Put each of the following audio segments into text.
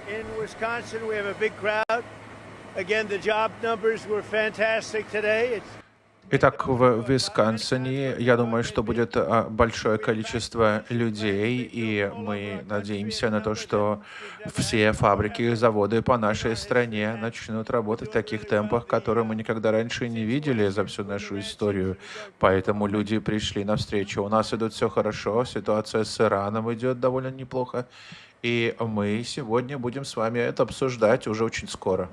In Wisconsin, we have a big crowd. Again, the job numbers were fantastic today. Итак, в Висконсине, я думаю, что будет большое количество людей, и мы надеемся на то, что все фабрики и заводы по нашей стране начнут работать в таких темпах, которые мы никогда раньше не видели за всю нашу историю. Поэтому люди пришли навстречу. У нас идет все хорошо, ситуация с Ираном идет довольно неплохо, и мы сегодня будем с вами это обсуждать уже очень скоро.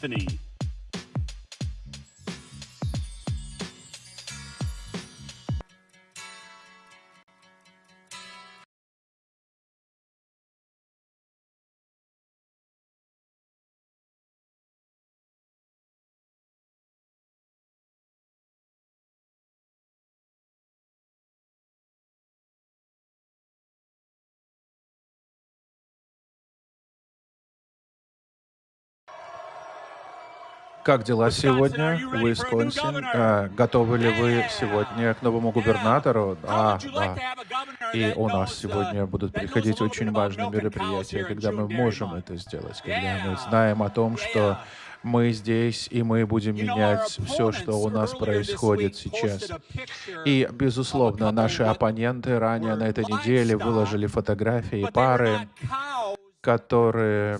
Symphony. Как дела сегодня, Висконсин? Готовы ли вы сегодня к новому губернатору? Да. И у нас сегодня будут приходить очень важные мероприятия, когда мы можем это сделать, когда мы знаем о том, что мы здесь, и мы будем менять все, что у нас происходит сейчас. И, безусловно, наши оппоненты ранее на этой неделе выложили фотографии пары, которые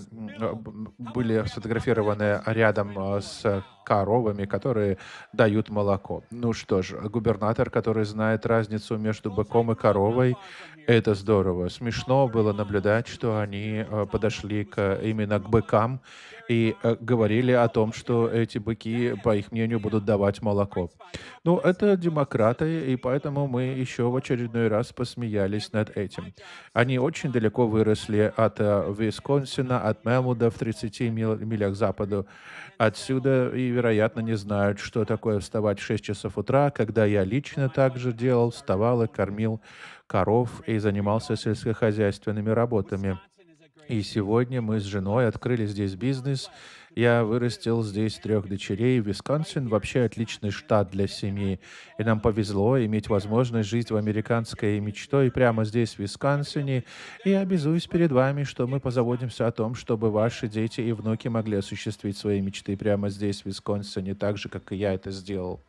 были сфотографированы рядом с коровами, которые дают молоко. Ну что ж, губернатор, который знает разницу между быком и коровой, это здорово. Смешно было наблюдать, что они подошли именно к быкам и говорили о том, что эти быки, по их мнению, будут давать молоко. Ну, это демократы, и поэтому мы еще в очередной раз посмеялись над этим. Они очень далеко выросли от Висконсина, от Мелмуда в 30 милях к западу отсюда, и, вероятно, не знают, что такое вставать в 6 часов утра, когда я лично также делал, вставал и кормил коров и занимался сельскохозяйственными работами. И сегодня мы с женой открыли здесь бизнес. Я вырастил здесь 3 дочерей. Висконсин вообще отличный штат для семьи. И нам повезло иметь возможность жить в американской мечтой прямо здесь, в Висконсине. И обязуюсь перед вами, что мы позаботимся о том, чтобы ваши дети и внуки могли осуществить свои мечты прямо здесь, в Висконсине, так же, как и я это сделал.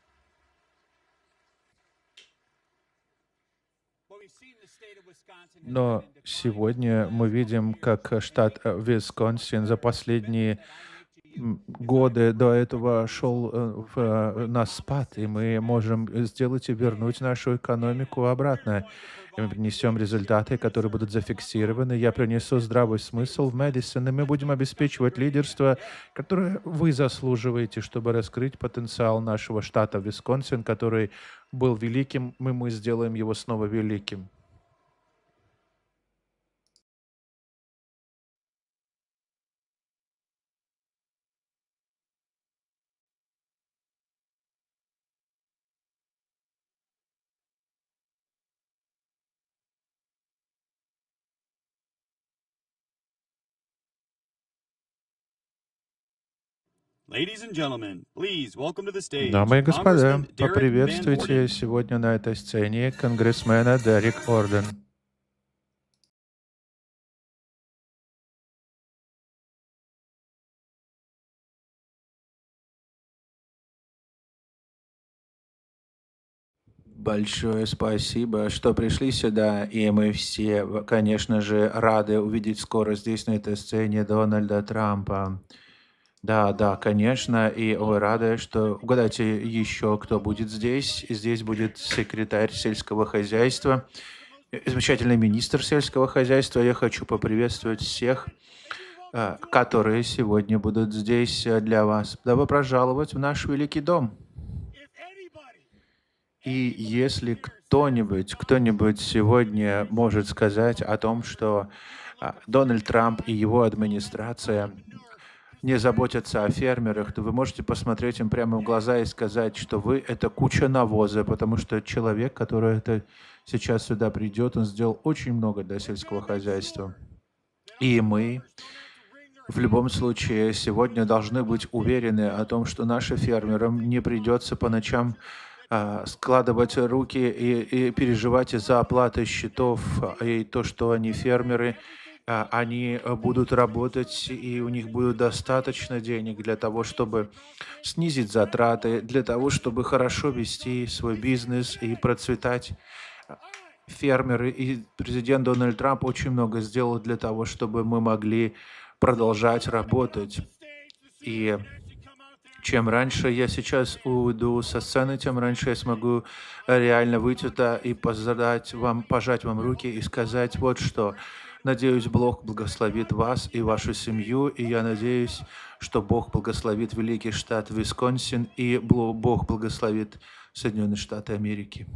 Но сегодня мы видим, как штат Висконсин за последние годы до этого шел на спад, и мы можем сделать и вернуть нашу экономику обратно. И мы принесем результаты, которые будут зафиксированы. Я принесу здравый смысл в Мэдисон, и мы будем обеспечивать лидерство, которое вы заслуживаете, чтобы раскрыть потенциал нашего штата Висконсин, который был великим, и мы сделаем его снова великим. Ladies and gentlemen, please welcome to the stage Дамы и господа, Congressman Derek Van поприветствуйте Orden. сегодня на этой сцене конгрессмена Дерек Орден. Большое спасибо, что пришли сюда, и мы все, конечно же, рады увидеть скоро здесь, на этой сцене, Дональда Трампа. Да, конечно, и вы рады, что... Угадайте еще, кто будет здесь. Здесь будет секретарь сельского хозяйства, замечательный министр сельского хозяйства. Я хочу поприветствовать всех, которые сегодня будут здесь для вас. Добро пожаловать в наш великий дом. И если кто-нибудь сегодня может сказать о том, что Дональд Трамп и его администрация не заботятся о фермерах, то вы можете посмотреть им прямо в глаза и сказать, что вы — это куча навоза, потому что человек, который сейчас сюда придет, он сделал очень много для сельского хозяйства. И мы в любом случае сегодня должны быть уверены о том, что нашим фермерам не придется по ночам складывать руки и переживать из-за оплаты счетов, и то, что они фермеры, они будут работать, и у них будет достаточно денег для того, чтобы снизить затраты, для того, чтобы хорошо вести свой бизнес и процветать. Фермеры и президент Дональд Трамп очень много сделал для того, чтобы мы могли продолжать работать. И чем раньше я сейчас уйду со сцены, тем раньше я смогу реально выйти туда и пожать вам руки и сказать вот что. Надеюсь, Бог благословит вас и вашу семью, и я надеюсь, что Бог благословит великий штат Висконсин, и Бог благословит Соединенные Штаты Америки.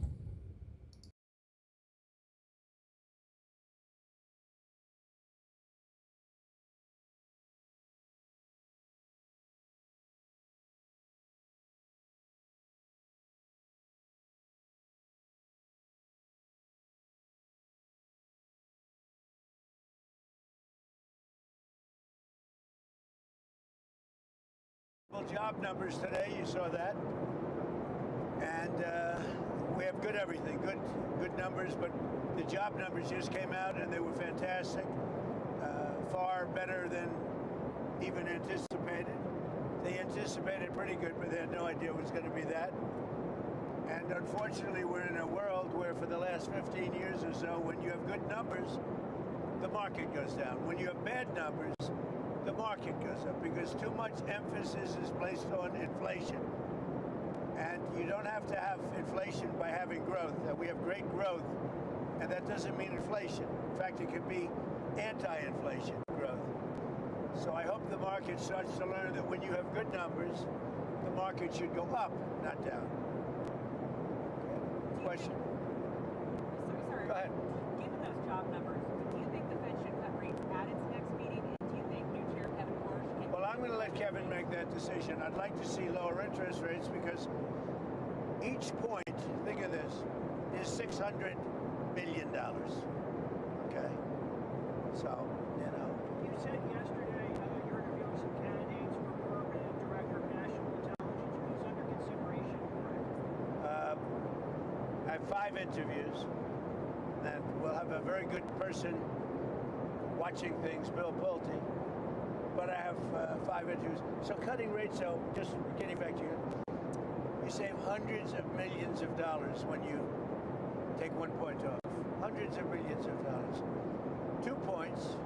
Job numbers today, you saw that, and we have good everything, good numbers, but the job numbers just came out and they were fantastic, far better than even anticipated. They anticipated pretty good, but they had no idea it was going to be that. And unfortunately, we're in a world where for the last 15 years or so, when you have good numbers, the market goes down. When you have bad numbers, the market goes up because too much emphasis is placed on inflation. And you don't have to have inflation by having growth. We have great growth, and that doesn't mean inflation. In fact, it could be anti-inflation growth. So I hope the market starts to learn that when you have good numbers, the market should go up, not down. Okay. Question? Sorry. Go ahead. Given those job numbers, do you think the Fed should cut rates at its next meeting? And do you think new chair Kevin Warsh can... Well, I'm going to let Kevin make that decision. I'd like to see lower interest rates because each point, think of this, is $600 billion. Okay? So, you know. You said yesterday you're interviewing some candidates for permanent director of national intelligence. Who's under consideration for it? I have 5 interviews. Then we'll have a very good person watching things, Bill Pulte. But I have 5 interviews. So cutting rates, so just getting back to you, you save hundreds of millions of dollars when you take 1 point off. Hundreds of millions of dollars. 2 points,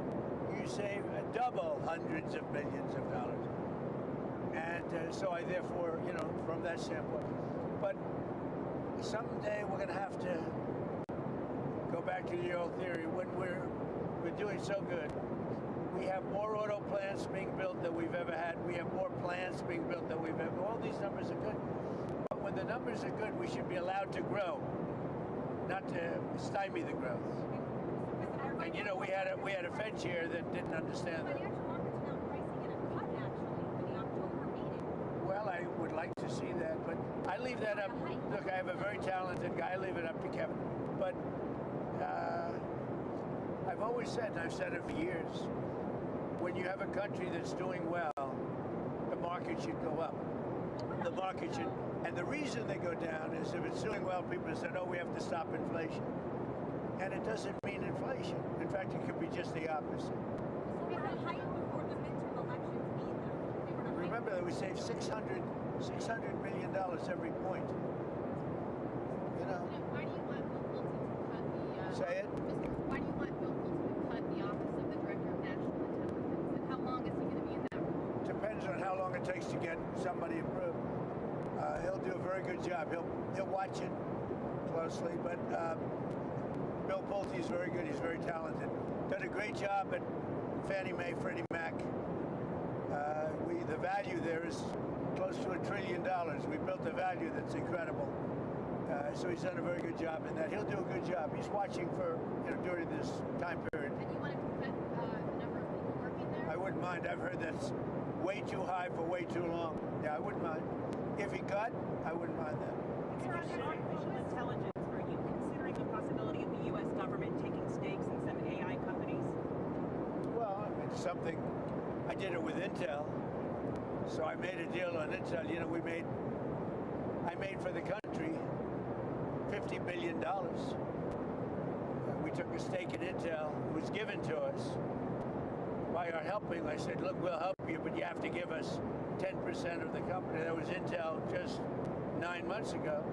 you save double hundreds of millions of dollars. And so I therefore, you know, from that standpoint. But someday we're going to have to go back to the old theory. When we're doing so good, we have more auto plants being built than we've ever had. We have more plants being built than we've ever. All these numbers are good. But when the numbers are good, we should be allowed to grow, not to stymie the growth. And you know, we had a Fed chair that didn't understand that. Financial markets now pricing in a cut, actually, for the October meeting. Well, I would like to see that, but I leave that up. Look, I have a very talented guy. I leave it up to Kevin. But I've always said, and I've said it for years, when you have a country that's doing well, the market should go up. The market should, and the reason they go down is if it's doing well, people say, no, we have to stop inflation. And it doesn't mean inflation. In fact, it could be just the opposite. We were to hike before the midterm elections either. Remember that we save $600 million every point. You know. Why do you want Bill Pulte to cut the... Say it. Why do you want Bill Pulte to cut the office of the Director of National Intelligence? And how long is he going to be in that role? Depends on how long it takes to get somebody approved. He'll do a very good job. He'll watch it closely, but Bill Pulte is very good. He's very talented. Done a great job at Fannie Mae, Freddie Mac. The value there is close to $1 trillion. We built a value that's incredible. So he's done a very good job in that. He'll do a good job. He's watching for, you know, during this time period. And you want him to cut the number of people working there? I wouldn't mind. I've heard that's way too high for way too long. Yeah, I wouldn't mind. If he cut, I wouldn't mind that. On artificial intelligence, are you considering the possibility of the U.S. government taking stakes in some AI companies? Well, it's something. I did it with Intel. So I made a deal on Intel. You know, I made for the country $50 billion. We took a stake in Intel. It was given to us by our helping. I said, look, we'll help you, but you have to give us 10% of the company. That was Intel just 9 months ago.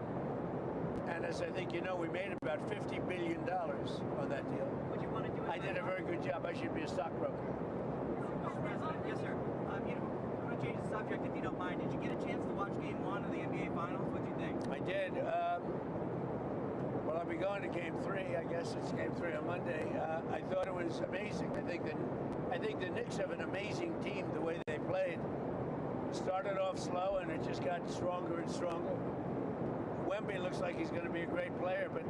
And as I think you know, we made about $50 billion on that deal. Would you want to do it? I did a very good job. I should be a stockbroker. Mr. President, yes, sir. I'm going to change the subject if you don't mind. Did you get a chance to watch Game 1 of the NBA Finals? What'd you think? I did. Well, Well, I'll be going to Game 3. I guess it's Game 3 on Monday. I thought it was amazing. I think the Knicks have an amazing team. The way they played started off slow, and it just got stronger and stronger. Wemby looks like he's going to be a great player, but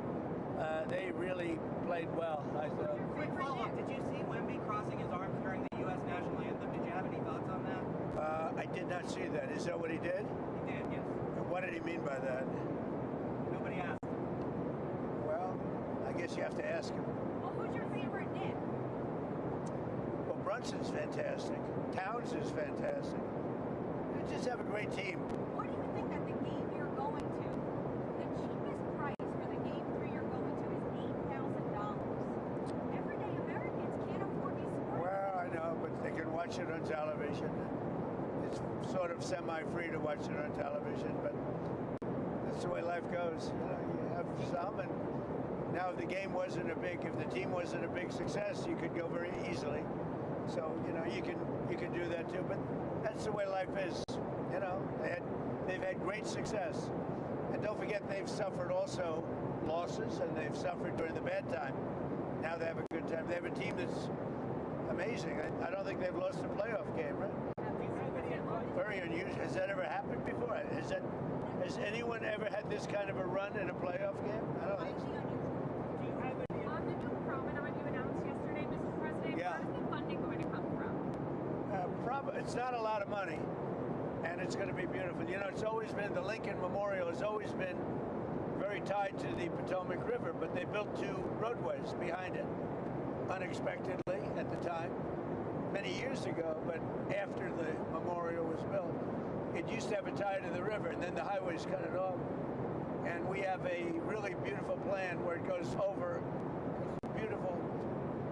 they really played well, I thought. Quick follow-up. Did you see Wemby crossing his arms during the U.S. national anthem? Did you have any thoughts on that? I did not see that. Is that what he did? He did, yes. What did he mean by that? Nobody asked. Well, I guess you have to ask him. Well, who's your favorite Nick? Well, Brunson's fantastic. Towns is fantastic. They just have a great team. What do you think that the game you're going to, the cheapest price for the game 3 you're going to is $8,000? Everyday Americans can't afford these sports. Well, I know, but they can watch it on television. It's sort of semi-free to watch it on television, but that's the way life goes. You know, you have some, and now if the team wasn't a big success, you could go very easily. So, you know, you can do that too, but that's the way life is. You know, they've had great success. And don't forget, they've suffered also losses, and they've suffered during the bad time. Now they have a good time. They have a team that's amazing. I don't think they've lost a playoff game, right? Very unusual. Has that ever happened before? Has anyone ever had this kind of a run in a playoff game? I don't think so. Do you have any? On the new promenade you announced yesterday, Mr. President, Yeah. where's the funding going to come from? It's not a lot of money, and it's going to be beautiful. You know, it's always been, the Lincoln Memorial has always been very tied to the Potomac River, but they built 2 roadways behind it, unexpectedly at the time, many years ago, but after the memorial was built. It used to have a tie to the river, and then the highways cut it off. And we have a really beautiful plan where it goes over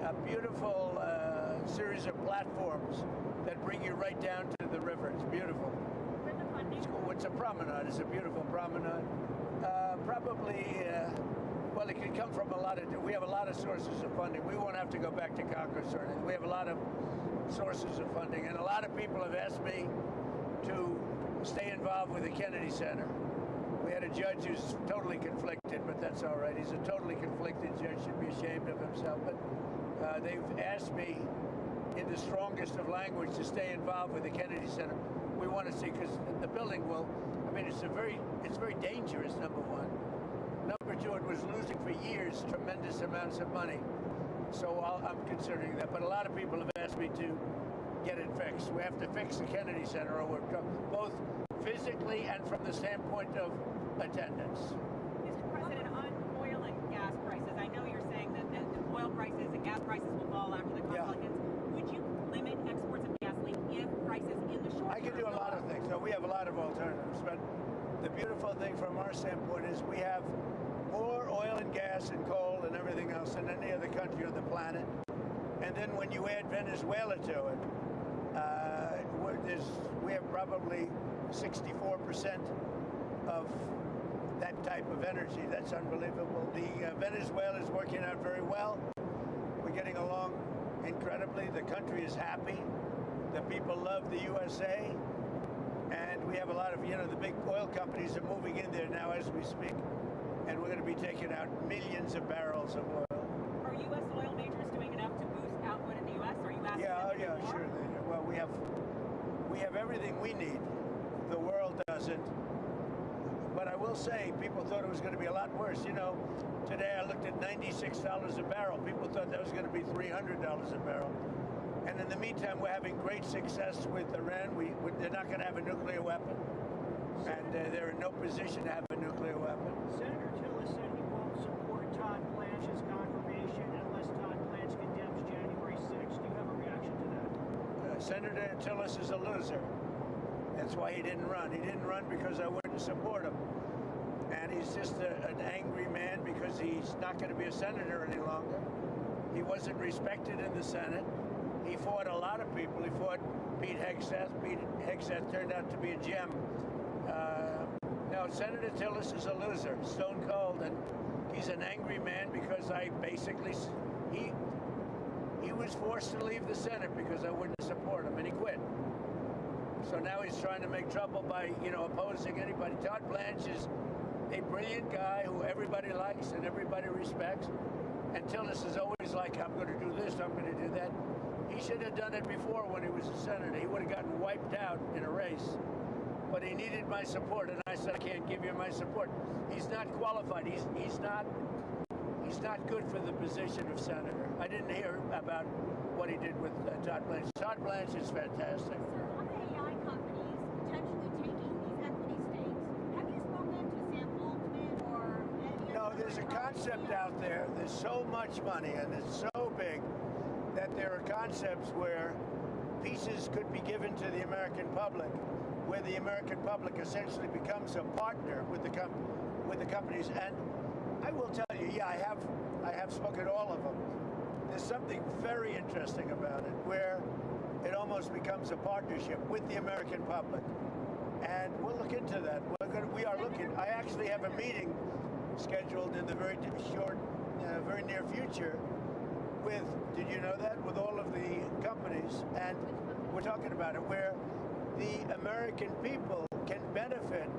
a beautiful series of platforms that bring you right down to the river. It's beautiful. Where's the funding? It's cool. It's a promenade. It's a beautiful promenade. Well, it can come from we have a lot of sources of funding. We won't have to go back to Congress or anything. We have a lot of sources of funding, and a lot of people have asked me to stay involved with the Kennedy Center. We had a judge who's totally conflicted, but that's all right. He's a totally conflicted judge, should be ashamed of himself. But they've asked me in the strongest of language to stay involved with the Kennedy Center. We want to see, because the building it's very dangerous, number one. Number two, it was losing for years tremendous amounts of money. So I'm considering that. But a lot of people have asked me to get it fixed. We have to fix the Kennedy Center, or we're both physically and from the standpoint of attendance. Mr. President, on oil and gas prices, I know you're saying that the oil prices and gas prices will fall after the conflict ends. Would you limit exports of gasoline if prices in the short term? I can do a lot of things. So we have a lot of alternatives. But the beautiful thing from our standpoint is we have more oil and gas and coal and everything else than any other country on the planet. And then when you add Venezuela to it, we have probably 64% of that type of energy. That's unbelievable. The Venezuela is working out very well. We're getting along incredibly. The country is happy. The people love the USA. And we have a lot of, the big oil companies are moving in there now as we speak. And we're going to be taking out millions of barrels of oil. Are U.S. oil majors doing enough to boost output in the U.S.? Are you asking them to do more? Sure they do. Well, we have everything we need. The world doesn't. But I will say, people thought it was going to be a lot worse. Today I looked at $96 a barrel. People thought that was going to be $300 a barrel. And in the meantime, we're having great success with Iran. They're not going to have a nuclear weapon. And they're in no position to have a nuclear weapon. Senator Tillis said he won't support Todd Blanche's confirmation unless Todd Blanche condemns January 6th. Do you have a reaction to that? Senator Tillis is a loser. That's why he didn't run. He didn't run because I wouldn't support him. And he's just an angry man because he's not going to be a senator any longer. He wasn't respected in the Senate. He fought a lot of people. He fought Pete Hegseth. Pete Hegseth turned out to be a gem. No, Senator Tillis is a loser, stone cold, and he's an angry man because he was forced to leave the Senate because I wouldn't support him, and he quit. So now he's trying to make trouble by, opposing anybody. Todd Blanche is a brilliant guy who everybody likes and everybody respects. And Tillis is always like, I'm going to do this, I'm going to do that. He should have done it before when he was a senator. He would have gotten wiped out in a race. But he needed my support, and I said, I can't give you my support. He's not qualified. He's not good for the position of senator. I didn't hear about what he did with Todd Blanche. Todd Blanche is fantastic. Sir, on the AI companies potentially taking these equity stakes, have you spoken to Sam Altman or any No, other there's a concept CEOs? out there. There's so much money, and it's so big that there are concepts where pieces could be given to the American public, where the American public essentially becomes a partner with the companies. And I will tell you, yeah, I have spoken to all of them. There's something very interesting about it, where it almost becomes a partnership with the American public. And we'll look into that. We are looking. I actually have a meeting scheduled in the very near future with, did you know that, with all of the companies, and we're talking about it, where the American people can benefit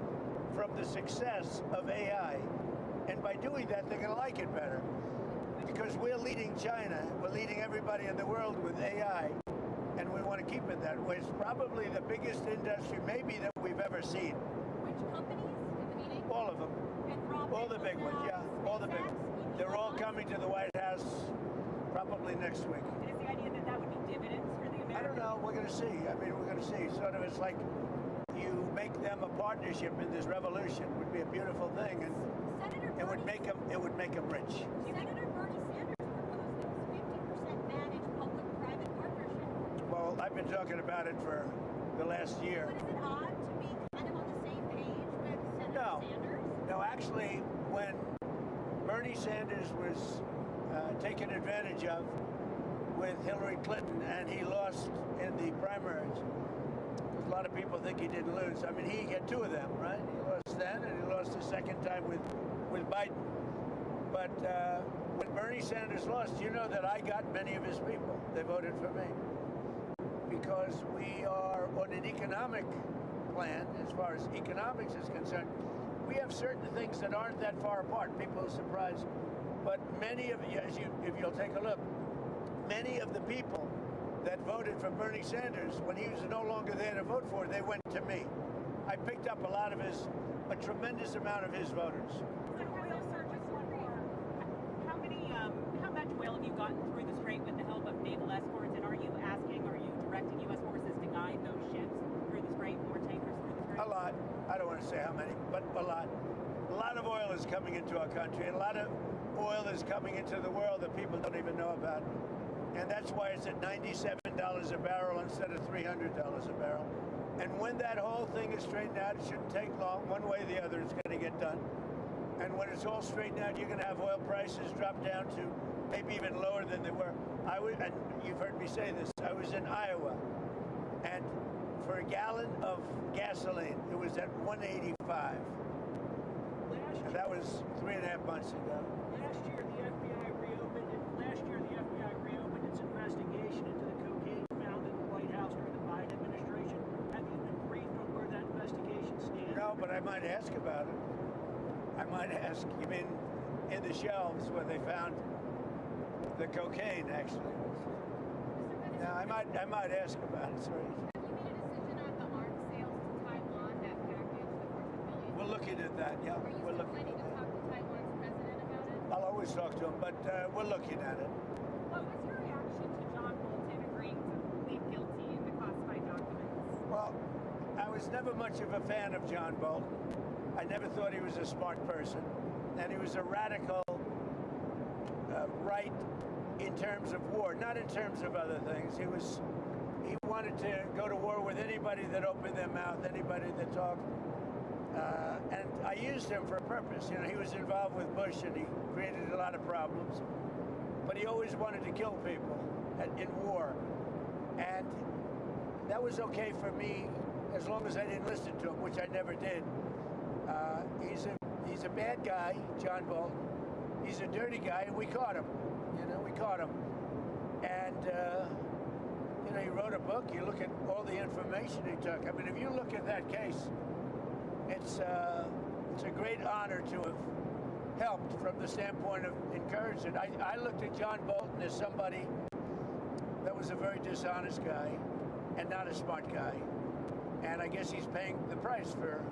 from the success of AI, and by doing that, they're going to like it better, because we're leading China, we're leading everybody in the world with AI, and we want to keep it that way. It's probably the biggest industry maybe that we've ever seen. Which companies in the meeting? All of them. All the big ones, yeah, all the big ones. They're all coming to the White House probably next week. And is the idea that that would be dividends for the Americans? I don't know. We're going to see. I mean, we're going to see. Sort of, it's like you make them a partnership in this revolution. It would be a beautiful thing, and Senator it would Bernie- make them rich. Senator Bernie Sanders proposed this 50% managed public-private partnership. Well, I've been talking about it for the last year. But is it odd to be kind of on the same page with Senator No. Sanders? No, actually, when Bernie Sanders was taken advantage of with Hillary Clinton, and he lost in the primaries, because a lot of people think he didn't lose. I mean, he had two of them, right? He lost then, and he lost the second time with Biden. But when Bernie Sanders lost, you know that I got many of his people. They voted for me, because we are on an economic plan, as far as economics is concerned. We have certain things that aren't that far apart. People are surprised. But many of you, if you'll take a look, many of the people that voted for Bernie Sanders, when he was no longer there to vote for, they went to me. I picked up a tremendous amount of his voters. So oil, sir, just one more. How much oil have you gotten through the strait with the help of naval escorts, and are you directing U.S. forces to guide those ships through the strait, more tankers through the strait? A lot. I don't want to say how many, but a lot. A lot of oil is coming into our country, and a lot of oil is coming into the world that people don't even know about. And that's why it's at $97 a barrel instead of $300 a barrel. And when that whole thing is straightened out, it shouldn't take long. One way or the other, it's going to get done. And when it's all straightened out, you're going to have oil prices drop down to maybe even lower than they were. And you've heard me say this, I was in Iowa, and for a gallon of gasoline, it was at $1.85. And that was 3.5 months ago. Last year, the FBI reopened its investigation into the cocaine found in the White House during the Biden administration. Have you been briefed on where that investigation stands? No, but I might ask about it. I might ask. You mean in the shelves where they found the cocaine, actually? No, I might ask about it. Sorry. Have you made a decision on the arms sales to Taiwan, that package, the $400 We're looking at that. Yeah, Are you we're still looking planning at to that. talk to Taiwan's president about it? I'll always talk to him, but we're looking at it. What was your reaction to John Bolton agreeing to plead guilty in the classified documents? Well, I was never much of a fan of John Bolton. I never thought he was a smart person, and he was a radical right in terms of war, not in terms of other things. He wanted to go to war with anybody that opened their mouth, anybody that talked. And I used him for a purpose. You know, he was involved with Bush, and he created a lot of problems. But he always wanted to kill people in war. And that was okay for me as long as I didn't listen to him, which I never did. He's a bad guy, John Bolton. He's a dirty guy, and we caught him. You know, we caught him. And, you know, he wrote a book. You look at all the information he took. I mean, if you look at that case, it's it's a great honor to have helped from the standpoint of encouragement. I looked at John Bolton as somebody that was a very dishonest guy and not a smart guy. And I guess he's paying the price for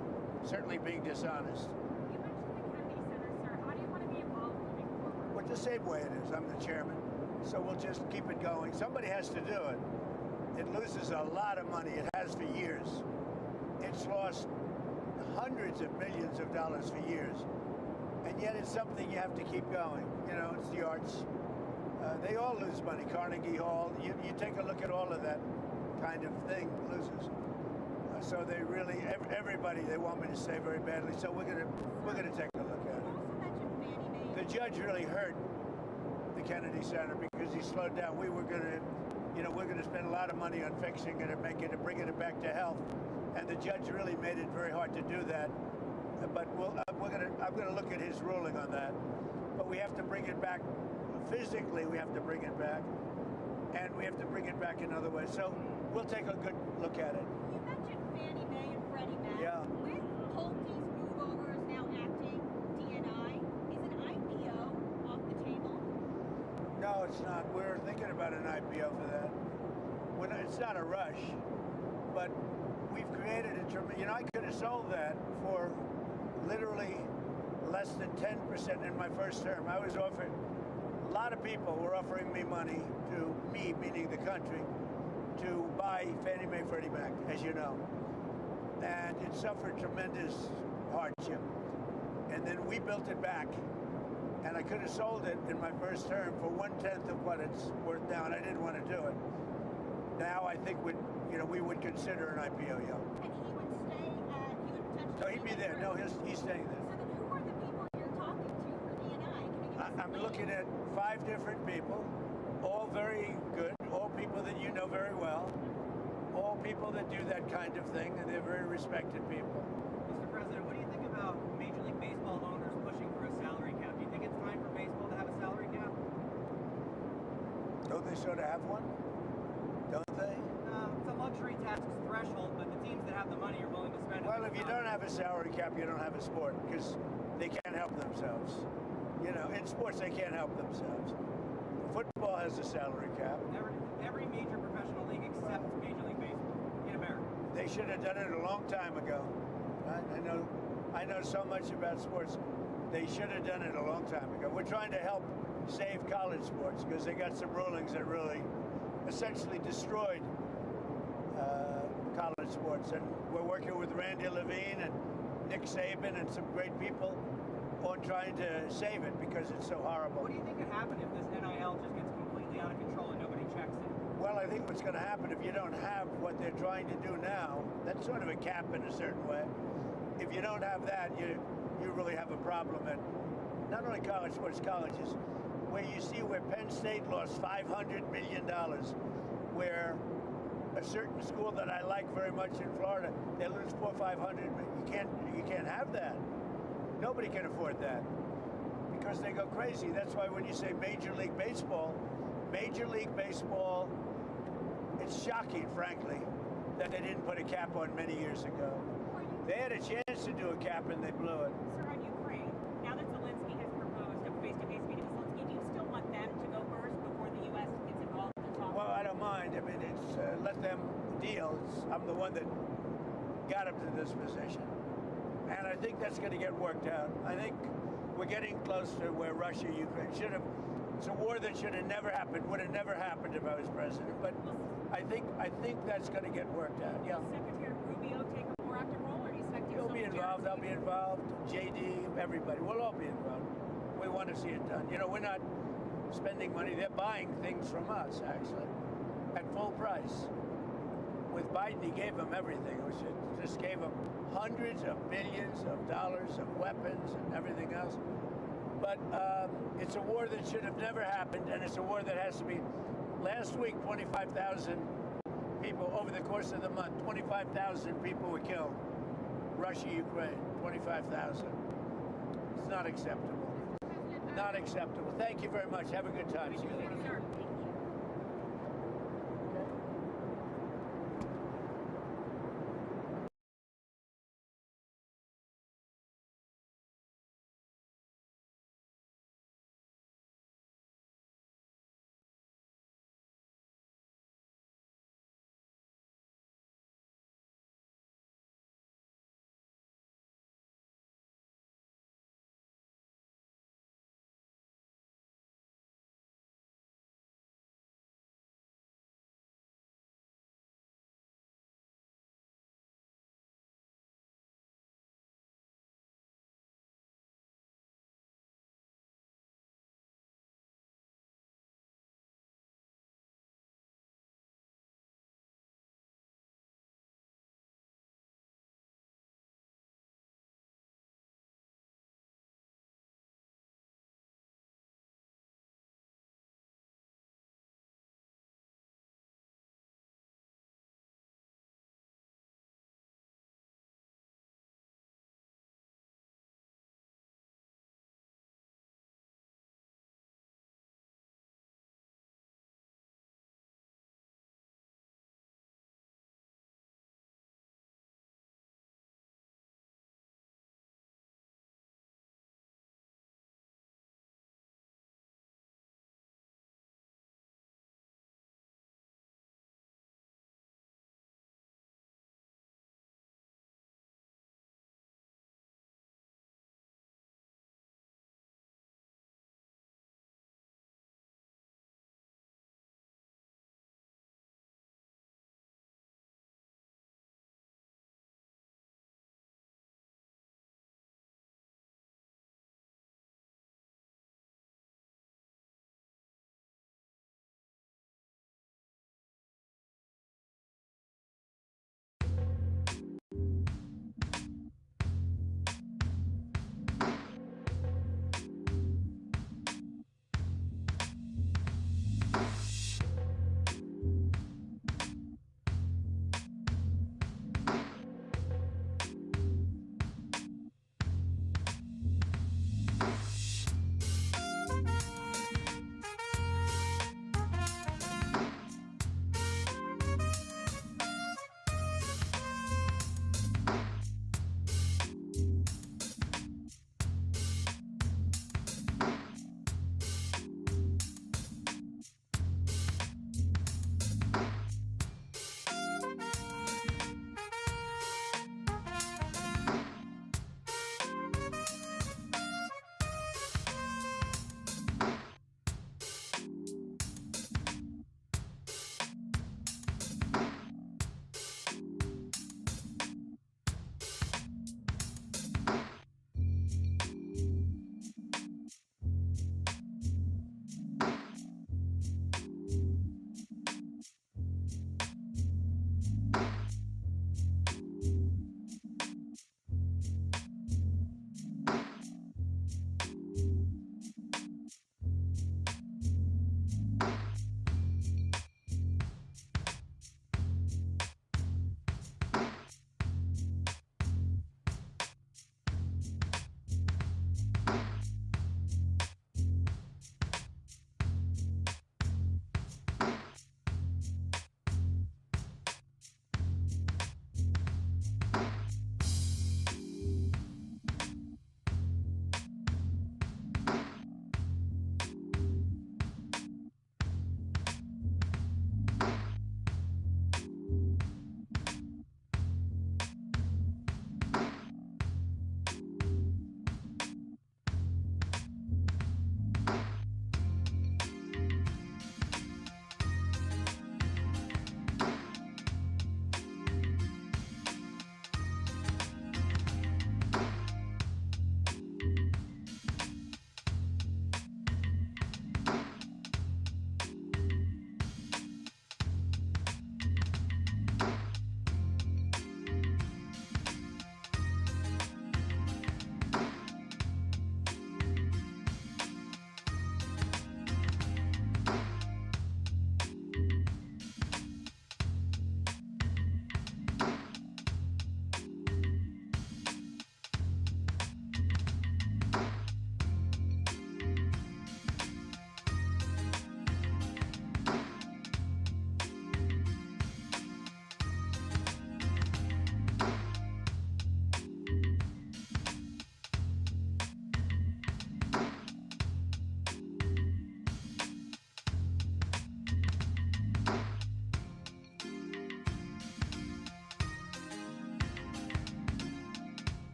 certainly being dishonest. You mentioned the Kennedy Center, sir. How do you want to be involved moving forward? Well, the same way it is. I'm the chairman, so we'll just keep it going. Somebody has to do it. It loses a lot of money. It has for years. It's lost hundreds of millions of dollars for years. And yet it's something you have to keep going. You know, it's the arts. They all lose money. Carnegie Hall, you take a look at all of that kind of thing loses. So they really, everybody, they want me to say very badly. So we're gonna take a look at You also mentioned Fannie Mae. it. The judge really hurt the Kennedy Center because he slowed down. We were gonna, we're gonna spend a lot of money on fixing it and bringing it back to health. And the judge really made it very hard to do that. But I'm gonna look at his ruling on that. But we have to bring it back physically. We have to bring it back, and we have to bring it back in other ways. So we'll take a good look at it. You mentioned Fannie Mae and Freddie Mac. Yeah. With Pulte's move over as now acting DNI, is an IPO off the table? No, it's not. We're thinking about an IPO for that. It's not a rush, but we've created a tremendous. I could have sold that for literally less than 10% in my first term. I was offered. A lot of people were offering me money meaning the country, to buy Fannie Mae, Freddie Mac, as you know. And it suffered tremendous hardship. And then we built it back. And I could have sold it in my first term for 1/10 of what it's worth now, and I didn't want to do it. Now I think we would consider an IPO, yeah. And he would stay at, he would potentially... No, he'd be there. No, he's staying there. So then who are the people you're talking to for DNI? Can you give us I'm some looking names? at 5 different people, all very good, all people that you know very well, all people that do that kind of thing, and they're very respected people. Mr. President, what do you think about Major League Baseball owners pushing for a salary cap? Do you think it's time for baseball to have a salary cap? Don't they sort of have one? Don't they? It's a luxury tax threshold, but the teams that have the money are willing to spend it. Well, if you don't have a salary cap, you don't have a sport, because they can't help themselves. In sports, they can't help themselves. Football has a salary cap. Every major professional league except Major League Baseball in America. They should have done it a long time ago. I know so much about sports. They should have done it a long time ago. We're trying to help save college sports because they got some rulings that really essentially destroyed college sports. And we're working with Randy Levine and Nick Saban and some great people on trying to save it because it's so horrible. What do you think could happen if this NIL just gets completely out of control and nobody checks it? Well, I think what's going to happen if you don't have what they're trying to do now, that's sort of a cap in a certain way. If you don't have that, you really have a problem at not only college sports, colleges, where you see where Penn State lost $500 million, where a certain school that I like very much in Florida, they lose $400 or $500 million. You can't have that. Nobody can afford that because they go crazy. That's why when you say Major League Baseball, it's shocking, frankly, that they didn't put a cap on many years ago. They had a chance to do a cap and they blew it. Sir, on Ukraine, now that Zelensky has proposed a face-to-face meeting with Zelensky, do you still want them to go first before the U.S. gets involved in the talks? Well, I don't mind. I mean, it's let them deal. I'm the one that got them to this position. And I think that's going to get worked out. I think we're getting close to where Russia, Ukraine should have. It's a war that should have never happened. Would have never happened if I was president. But I think that's going to get worked out. Yeah. Will Secretary Rubio take a more active role, or do you expect He'll be involved. I'll be involved. JD, everybody. We'll all be involved. We want to see it done. We're not spending money. They're buying things from us, actually, at full price. With Biden, he gave them everything. It was just gave them hundreds of billions of dollars of weapons and everything else. But it's a war that should have never happened, and it's a war that has to be. Last week, 25,000 people, over the course of the month, 25,000 people were killed. Russia, Ukraine, 25,000. It's not acceptable. Not acceptable. Thank you very much. Have a good time. See you later. Sir.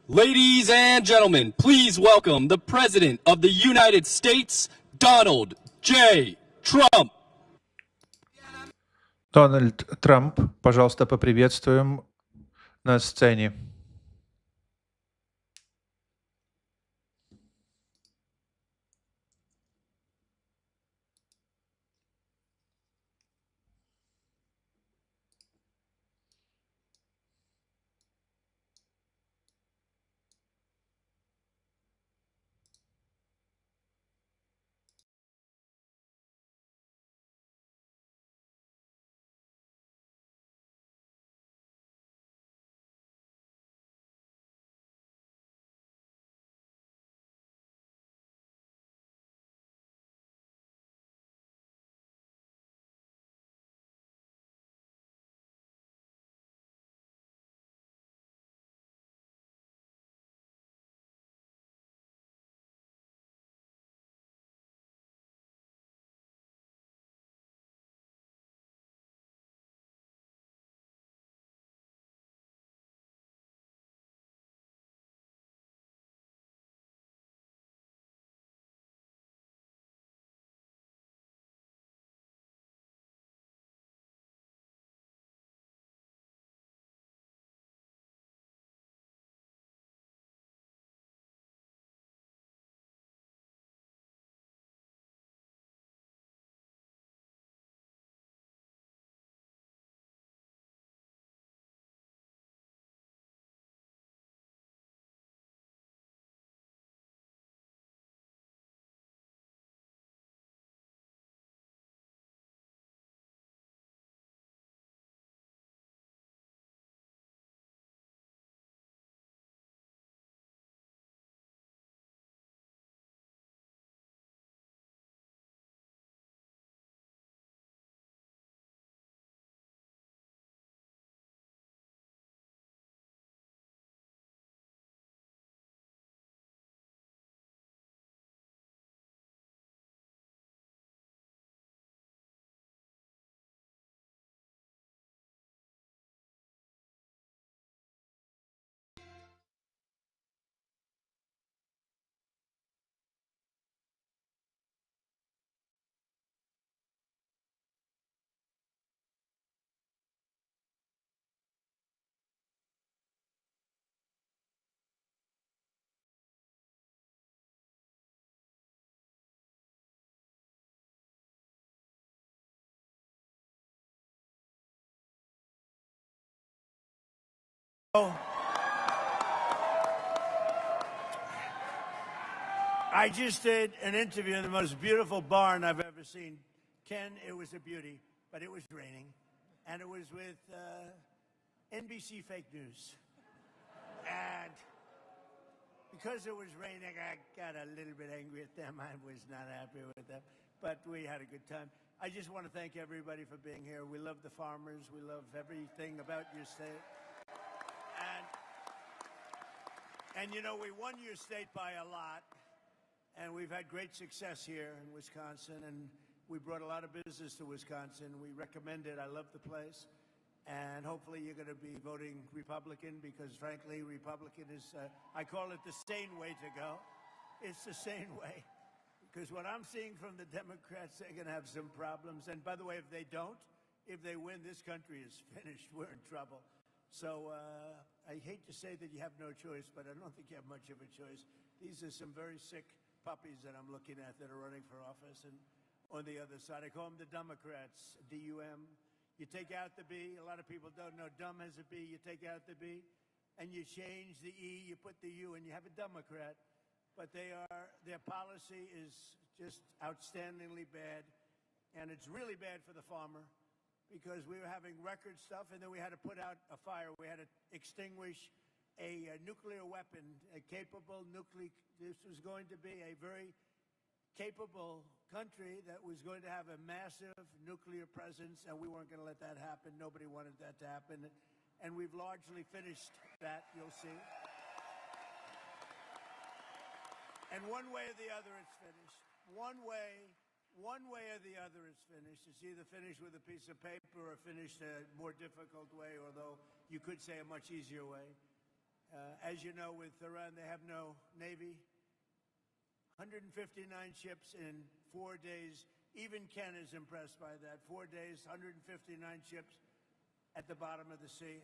Ladies and gentlemen, please welcome the President of the United States, Donald J. Trump. Дональд Трамп, пожалуйста, поприветствуем на сцене. I just did an interview in the most beautiful barn I've ever seen. Ken, it was a beauty, but it was raining. And it was with NBC Fake News. And because it was raining, I got a little bit angry at them. I was not happy with them. But we had a good time. I just want to thank everybody for being here. We love the farmers. We love everything about your state. And you know, we won your state by a lot. And we've had great success here in Wisconsin, and we brought a lot of business to Wisconsin. We recommend it. I love the place. And hopefully you're going to be voting Republican because, frankly, Republican is, I call it the sane way to go. It's the sane way. Because what I'm seeing from the Democrats, they're going to have some problems. And by the way, if they don't, if they win, this country is finished. We're in trouble. So I hate to say that you have no choice, but I don't think you have much of a choice. These are some very sick puppies that I'm looking at that are running for office. And on the other side, I call them the Democrats, D-U-M. You take out the B. A lot of people don't know dumb has a B. You take out the B, and you change the E. You put the U, and you have a Democrat. But their policy is just outstandingly bad, and it's really bad for the farmer because we were having record stuff, and then we had to put out a fire. We had to extinguish a nuclear weapon, a capable nuclear. This was going to be a very capable country that was going to have a massive nuclear presence, and we weren't going to let that happen. Nobody wanted that to happen, and we've largely finished that, you'll see. And one way or the other, it's finished. One way or the other, it's finished. It's either finished with a piece of paper or finished a more difficult way, although you could say a much easier way. As as you know, with Iran, they have no navy. 159 ships in 4 days. Even Ken is impressed by that. 4 days, 159 ships at the bottom of the sea.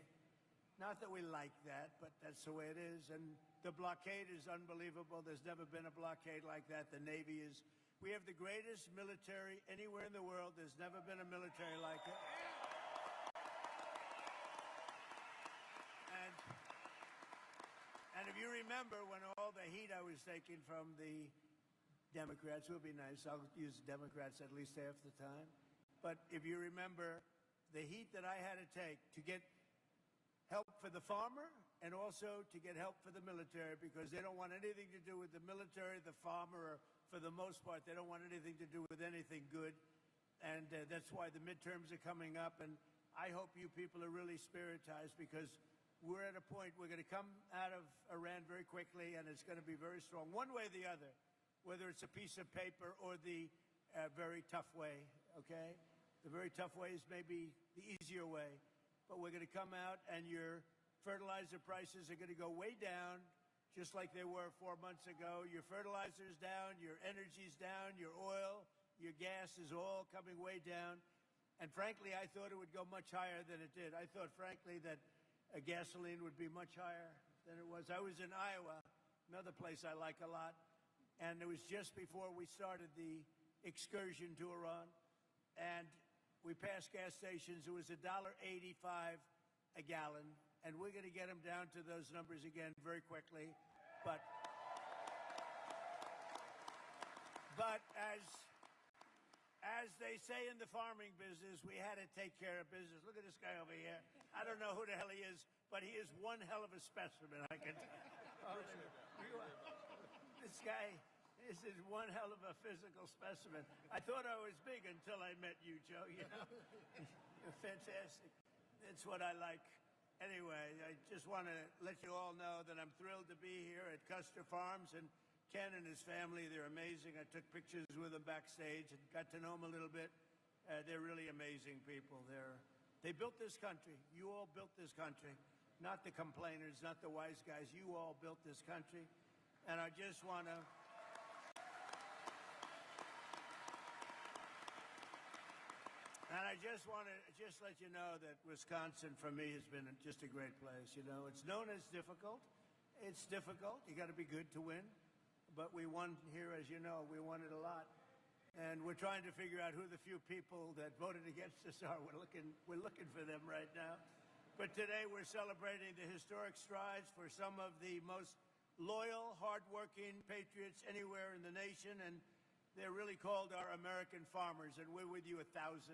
Not that we like that, but that's the way it is. And the blockade is unbelievable. There's never been a blockade like that. The Navy is... We have the greatest military anywhere in the world. There's never been a military like it. And if you remember when all the heat I was taking from the Democrats, it would be nice. I'll use Democrats at least half the time. But if you remember the heat that I had to take to get help for the farmer and also to get help for the military, because they don't want anything to do with the military, the farmer, or for the most part, they don't want anything to do with anything good. And that's why the midterms are coming up. And I hope you people are really spiritized, because we're at a point, we're going to come out of Iran very quickly, and it's going to be very strong, one way or the other, whether it's a piece of paper or the very tough way, okay? The very tough way is maybe the easier way. But we're going to come out, and your fertilizer prices are going to go way down, just like they were 4 months ago. Your fertilizer's down, your energy's down, your oil, your gas is all coming way down. And frankly, I thought it would go much higher than it did. I thought, frankly, that gasoline would be much higher than it was. I was in Iowa, another place I like a lot, and it was just before we started the excursion to Iran. And we passed gas stations. It was $1.85 a gallon, and we're going to get them down to those numbers again very quickly. But as they say in the farming business, we had to take care of business. Look at this guy over here. I don't know who the hell he is, but he is one hell of a specimen, I can tell you. This guy... This is one hell of a physical specimen. I thought I was big until I met you, Joe. You know, you're fantastic. That's what I like. Anyway, I just want to let you all know that I'm thrilled to be here at Custer Farms, and Ken and his family, they're amazing. I took pictures with them backstage and got to know them a little bit. They're really amazing people. They built this country. You all built this country. Not the complainers, not the wise guys. You all built this country. And I just want to... And I just want to let you know that Wisconsin, for me, has been just a great place. You know, it's known as difficult. It's difficult. You got to be good to win. But we won here, as you know. We won it a lot. And we're trying to figure out who the few people that voted against us are. We're looking for them right now. But today we're celebrating the historic strides for some of the most loyal, hardworking patriots anywhere in the nation. And they're really called our American farmers, and we're with you 1,000%,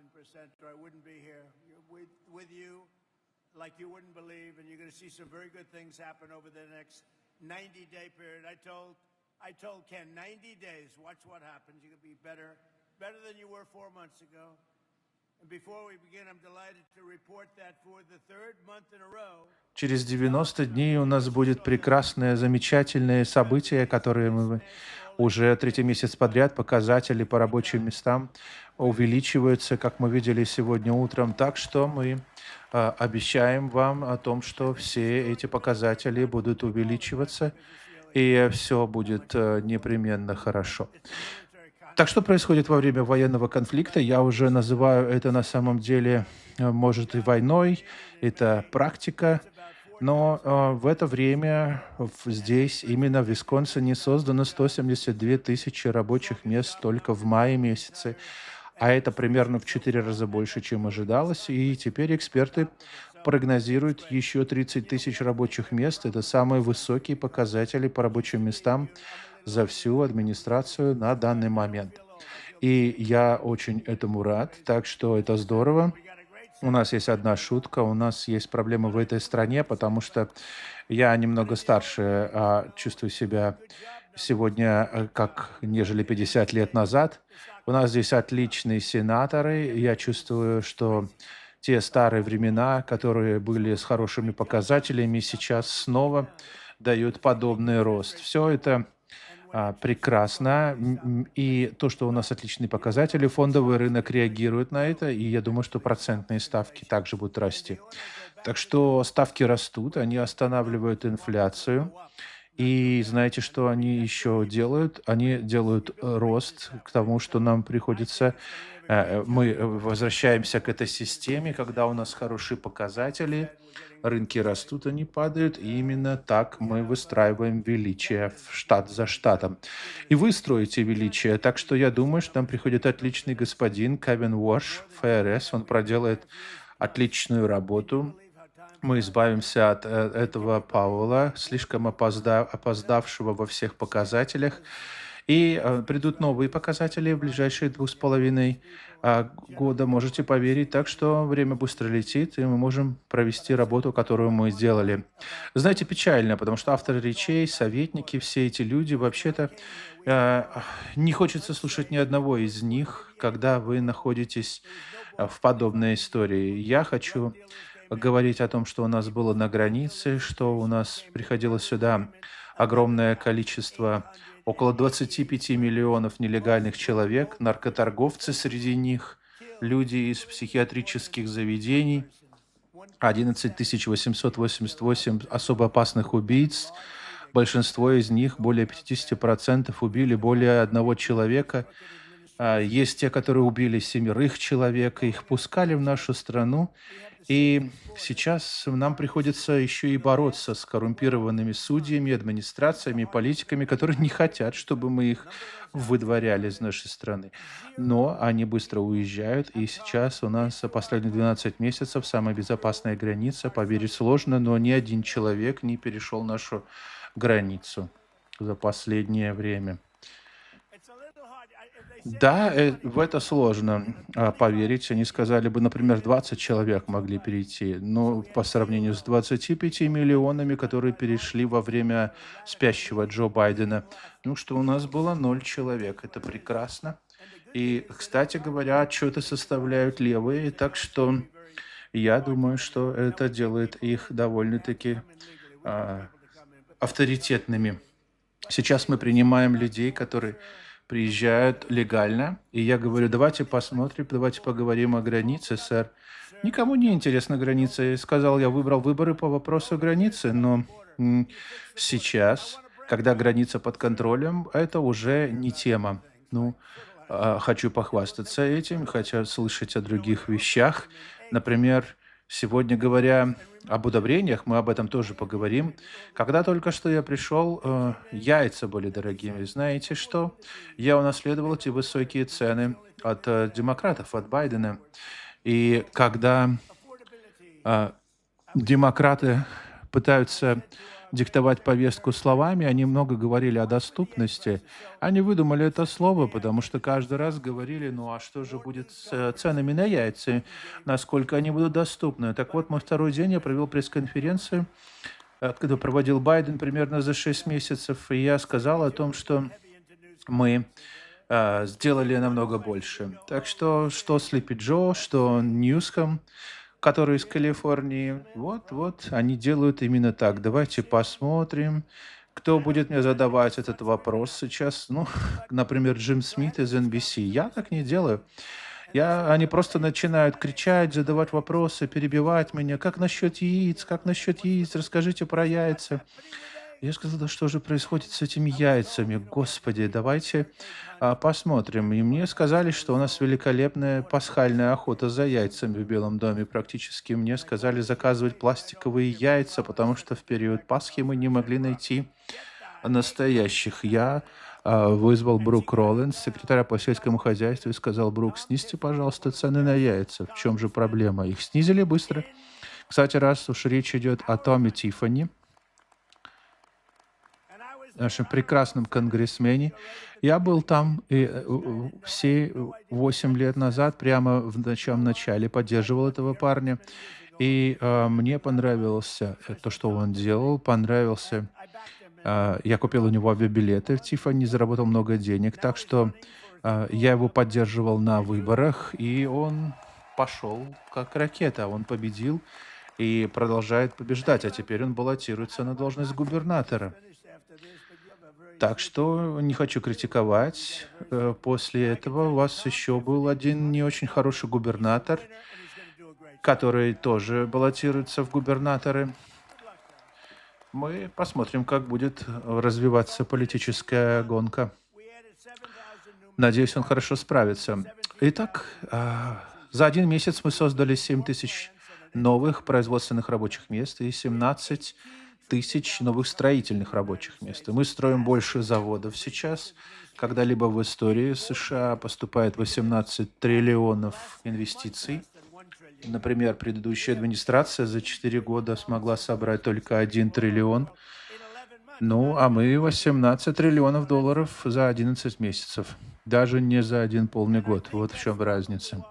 or I wouldn't be here. We're with you like you wouldn't believe, and you're going to see some very good things happen over the next 90-day period. I told Ken, 90 days, watch what happens. You're going to be better than you were 4 months ago. And before we begin, I'm delighted to report that for the third month in a row, Через 90 дней у нас будет прекрасное, замечательное событие, которое мы уже третий месяц подряд, показатели по рабочим местам увеличиваются, как мы видели сегодня утром. Так что мы обещаем вам о том, что все эти показатели будут увеличиваться, и все будет непременно хорошо. Так что происходит во время военного конфликта? Я уже называю это на самом деле, может, и войной, это практика, но в это время здесь, именно в Висконсине, создано 172 тысячи рабочих мест только в мае месяце, а это примерно в 4 раза больше, чем ожидалось, и теперь эксперты прогнозируют еще 30 тысяч рабочих мест. Это самые высокие показатели по рабочим местам за всю администрацию на данный момент. И я очень этому рад, так что это здорово. У нас есть одна шутка, у нас есть проблемы в этой стране, потому что я немного старше, чувствую себя сегодня как нежели 50 лет назад. У нас здесь отличные сенаторы, я чувствую, что те старые времена, которые были с хорошими показателями, сейчас снова дают подобный рост. Все это прекрасно. И то, что у нас отличные показатели, фондовый рынок реагирует на это, и я думаю, что процентные ставки также будут расти. Так что ставки растут, они останавливают инфляцию. И знаете, что они еще делают? Они делают рост к тому, что нам приходится... Мы возвращаемся к этой системе, когда у нас хорошие показатели, рынки растут, они падают, и именно так мы выстраиваем величие в штат за штатом. И вы строите величие, так что я думаю, что нам приходит отличный господин Кевин Уорш, ФРС, он проделает отличную работу. Мы избавимся от этого Пауэлла, слишком опоздавшего во всех показателях. И придут новые показатели в ближайшие 2,5 года, можете поверить. Так что время быстро летит, и мы можем провести работу, которую мы сделали. Знаете, печально, потому что авторы речей, советники, все эти люди, вообще-то э, не хочется слушать ни одного из них, когда вы находитесь в подобной истории. Я хочу говорить о том, что у нас было на границе, что у нас приходило сюда огромное количество, около 25 миллионов нелегальных человек, наркоторговцы среди них, люди из психиатрических заведений, 11 888 особо опасных убийц. Большинство из них, более 50%, убили более одного человека. Есть те, которые убили 7 человек, их пускали в нашу страну. И сейчас нам приходится еще и бороться с коррумпированными судьями, администрациями, политиками, которые не хотят, чтобы мы их выдворяли из нашей страны. Но они быстро уезжают, и сейчас у нас последние 12 месяцев самая безопасная граница. Поверить сложно, но ни один человек не перешел нашу границу за последнее время. Да, в это сложно поверить. Они сказали бы, например, 20 человек могли перейти. Но по сравнению с 25 миллионами, которые перешли во время спящего Джо Байдена, ну что у нас было 0 человек. Это прекрасно. И, кстати говоря, отчеты составляют левые, так что я думаю, что это делает их довольно-таки авторитетными. Сейчас мы принимаем людей, которые приезжают легально, и я говорю, давайте посмотрим, давайте поговорим о границе, сэр. Никому не интересна граница. Я сказал, я выбрал выборы по вопросу границы, но сейчас, когда граница под контролем, это уже не тема. Ну, хочу похвастаться этим, хочу слышать о других вещах. Например, сегодня, говоря об удобрениях, мы об этом тоже поговорим. Когда только что я пришел, яйца были дорогими. Знаете что? Я унаследовал эти высокие цены от демократов, от Байдена. И когда демократы пытаются диктовать повестку словами, они много говорили о доступности. Они выдумали это слово, потому что каждый раз говорили, ну а что же будет с ценами на яйца, насколько они будут доступны. Так вот, мой второй день я провел пресс-конференцию, когда проводил Байден примерно за 6 месяцев, и я сказал о том, что мы сделали намного больше. Так что Слипи Джо, что Ньюском, который из Калифорнии, вот, они делают именно так. Давайте посмотрим, кто будет мне задавать этот вопрос сейчас. Ну, например, Джим Смит из NBC. Я так не делаю. Они просто начинают кричать, задавать вопросы, перебивать меня. Как насчет яиц? Как насчет яиц? Расскажите про яйца. Я сказал, да что же происходит с этими яйцами? Господи, давайте посмотрим. И мне сказали, что у нас великолепная пасхальная охота за яйцами в Белом доме. Практически мне сказали заказывать пластиковые яйца, потому что в период Пасхи мы не могли найти настоящих. Я вызвал Брук Роллинс, секретаря по сельскому хозяйству, и сказал, Брук, снизьте, пожалуйста, цены на яйца. В чем же проблема? Их снизили быстро. Кстати, раз уж речь идет о Томе Тиффани, нашем прекрасном конгрессмене. Я был там и все 8 лет назад, прямо в начале начале, поддерживал этого парня. И мне понравилось то, что он делал, понравился. Я купил у него авиабилеты в Тиффани, заработал много денег. Так что я его поддерживал на выборах, и он пошел как ракета. Он победил и продолжает побеждать. А теперь он баллотируется на должность губернатора. Так что не хочу критиковать. После этого у вас еще был один не очень хороший губернатор, который тоже баллотируется в губернаторы. Мы посмотрим, как будет развиваться политическая гонка. Надеюсь, он хорошо справится. Итак, за 1 месяц мы создали 7 тысяч новых производственных рабочих мест и 17 тысяч новых строительных рабочих мест. И мы строим больше заводов сейчас. Когда-либо в истории США поступает 18 триллионов инвестиций. Например, предыдущая администрация за 4 года смогла собрать только 1 триллион. Ну, а мы 18 триллионов долларов за 11 месяцев. Даже не за 1 полный год. Вот в чем разница.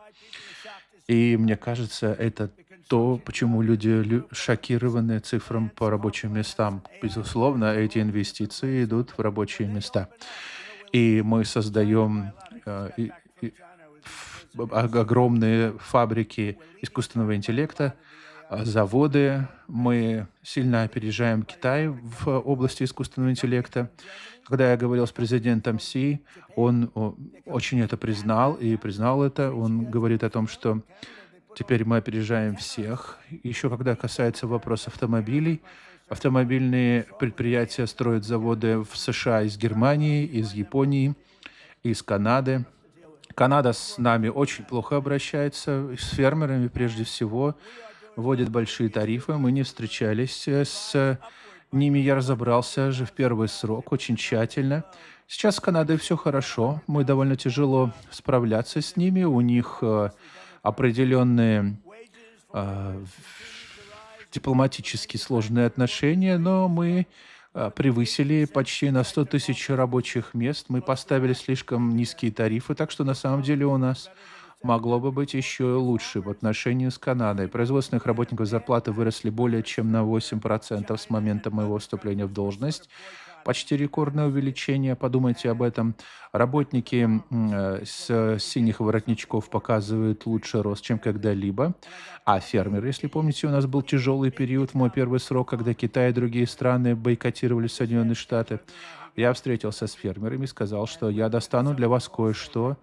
И мне кажется, это то, почему люди шокированы цифрам по рабочим местам. Безусловно, эти инвестиции идут в рабочие места. И мы создаем огромные фабрики искусственного интеллекта, заводы. Мы сильно опережаем Китай в области искусственного интеллекта. Когда я говорил с президентом Си, он очень это признал, и признал это. Он говорит о том, что теперь мы опережаем всех. Еще когда касается вопроса автомобилей, автомобильные предприятия строят заводы в США из Германии, из Японии, из Канады. Канада с нами очень плохо обращается, с фермерами прежде всего, вводит большие тарифы. Мы не встречались с ними, я разобрался же в первый срок очень тщательно. Сейчас с Канадой все хорошо, мы довольно тяжело справляться с ними, у них определенные дипломатически сложные отношения, но мы превысили почти на 100 тысяч рабочих мест. Мы поставили слишком низкие тарифы, так что на самом деле у нас могло бы быть еще лучше в отношении с Канадой. Производственных работников зарплаты выросли более чем на 8% с момента моего вступления в должность. Почти рекордное увеличение, подумайте об этом. Работники с синих воротничков показывают лучший рост, чем когда-либо. А фермеры, если помните, у нас был тяжелый период в мой первый срок, когда Китай и другие страны бойкотировали Соединенные Штаты. Я встретился с фермерами и сказал, что я достану для вас кое-что,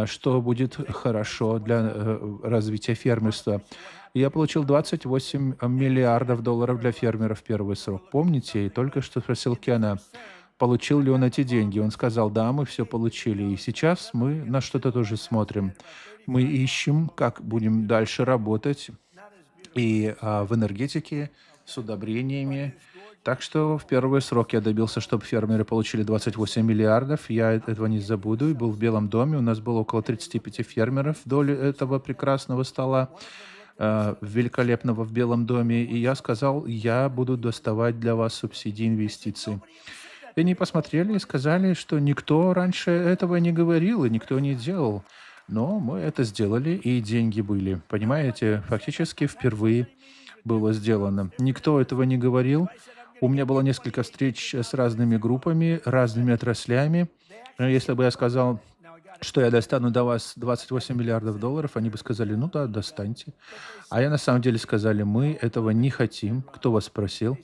что будет хорошо для развития фермерства. Я получил 28 миллиардов долларов для фермеров в первый срок. Помните? И только что спросил Кена, получил ли он эти деньги. Он сказал, да, мы все получили. И сейчас мы на что-то тоже смотрим. Мы ищем, как будем дальше работать и в энергетике, с удобрениями. Так что в первый срок я добился, чтобы фермеры получили 28 миллиардов. Я этого не забуду. И был в Белом доме. У нас было около 35 фермеров вдоль этого прекрасного стола, великолепного в Белом доме. И я сказал, я буду доставать для вас субсидии инвестиций. И они посмотрели и сказали, что никто раньше этого не говорил и никто не делал. Но мы это сделали, и деньги были. Понимаете, фактически впервые было сделано. Никто этого не говорил. У меня было несколько встреч с разными группами, разными отраслями. Если бы я сказал, что я достану до вас 28 миллиардов долларов, они бы сказали, ну да, достаньте. А я на самом деле сказали, мы этого не хотим. Кто вас спросил?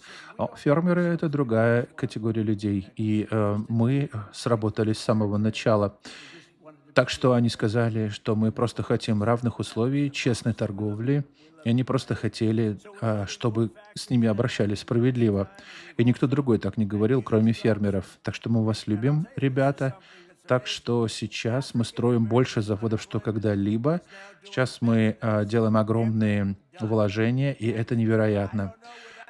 Фермеры — это другая категория людей. И мы сработали с самого начала. Так что они сказали, что мы просто хотим равных условий, честной торговли. И они просто хотели, чтобы с ними обращались справедливо. И никто другой так не говорил, кроме фермеров. Так что мы вас любим, ребята. Так что сейчас мы строим больше заводов, что когда-либо. Сейчас мы делаем огромные вложения, и это невероятно.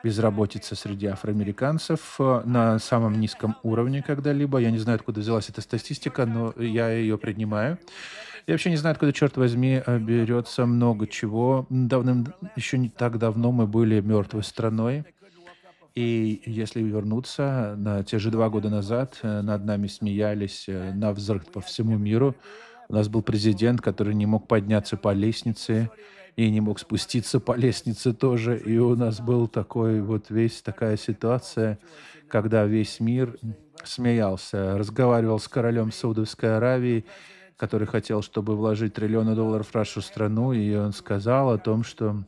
Безработица среди афроамериканцев на самом низком уровне когда-либо. Я не знаю, откуда взялась эта статистика, но я ее принимаю. Я вообще не знаю, откуда, черт возьми, берется много чего. Еще не так давно мы были мертвой страной. И если вернуться на те же 2 года назад, над нами смеялись навзрыд по всему миру. У нас был президент, который не мог подняться по лестнице и не мог спуститься по лестнице тоже. И у нас был такой вот такая ситуация, когда весь мир смеялся, разговаривал с королем Саудовской Аравии, который хотел, чтобы вложить триллионы долларов в нашу страну, и он сказал о том, что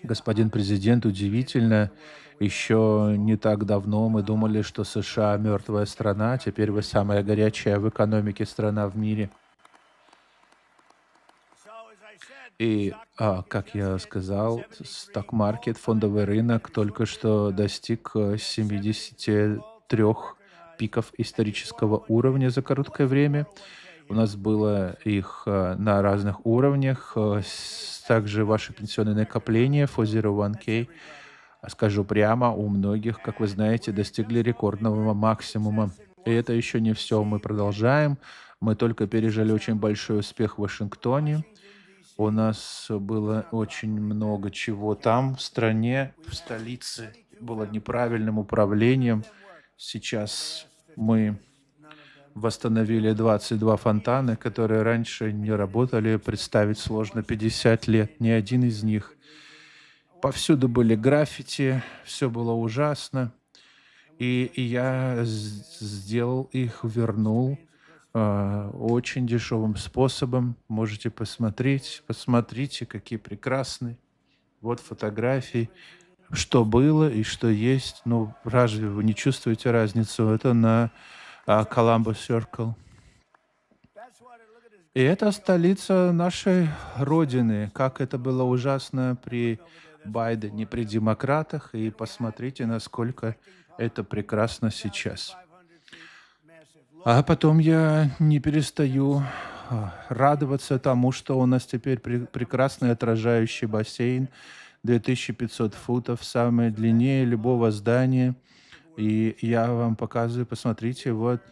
господин президент, удивительно, еще не так давно мы думали, что США мертвая страна, теперь вы самая горячая в экономике страна в мире. И, как я сказал, сток-маркет, фондовый рынок только что достиг 73 пиков исторического уровня за короткое время. У нас было их на разных уровнях. Также ваши пенсионные накопления, 401k, скажу прямо, у многих, как вы знаете, достигли рекордного максимума. И это еще не все. Мы продолжаем. Мы только пережили очень большой успех в Вашингтоне. У нас было очень много чего там, в стране, в столице. Было неправильным управлением. Сейчас мы восстановили 22 фонтана, которые раньше не работали. Представить сложно 50 лет. Ни один из них. Повсюду были граффити, все было ужасно. И я сделал их, вернул очень дешевым способом. Можете посмотреть. Посмотрите, какие прекрасные. Вот фотографии, что было и что есть. Ну, разве вы не чувствуете разницу? Это на Columbus Circle. И это столица нашей Родины. Как это было ужасно при Байдене, при демократах. И посмотрите, насколько это прекрасно сейчас. А потом я не перестаю радоваться тому, что у нас теперь прекрасный отражающий бассейн, 2500 футов, самый длиннее любого здания. И я вам показываю, посмотрите, вот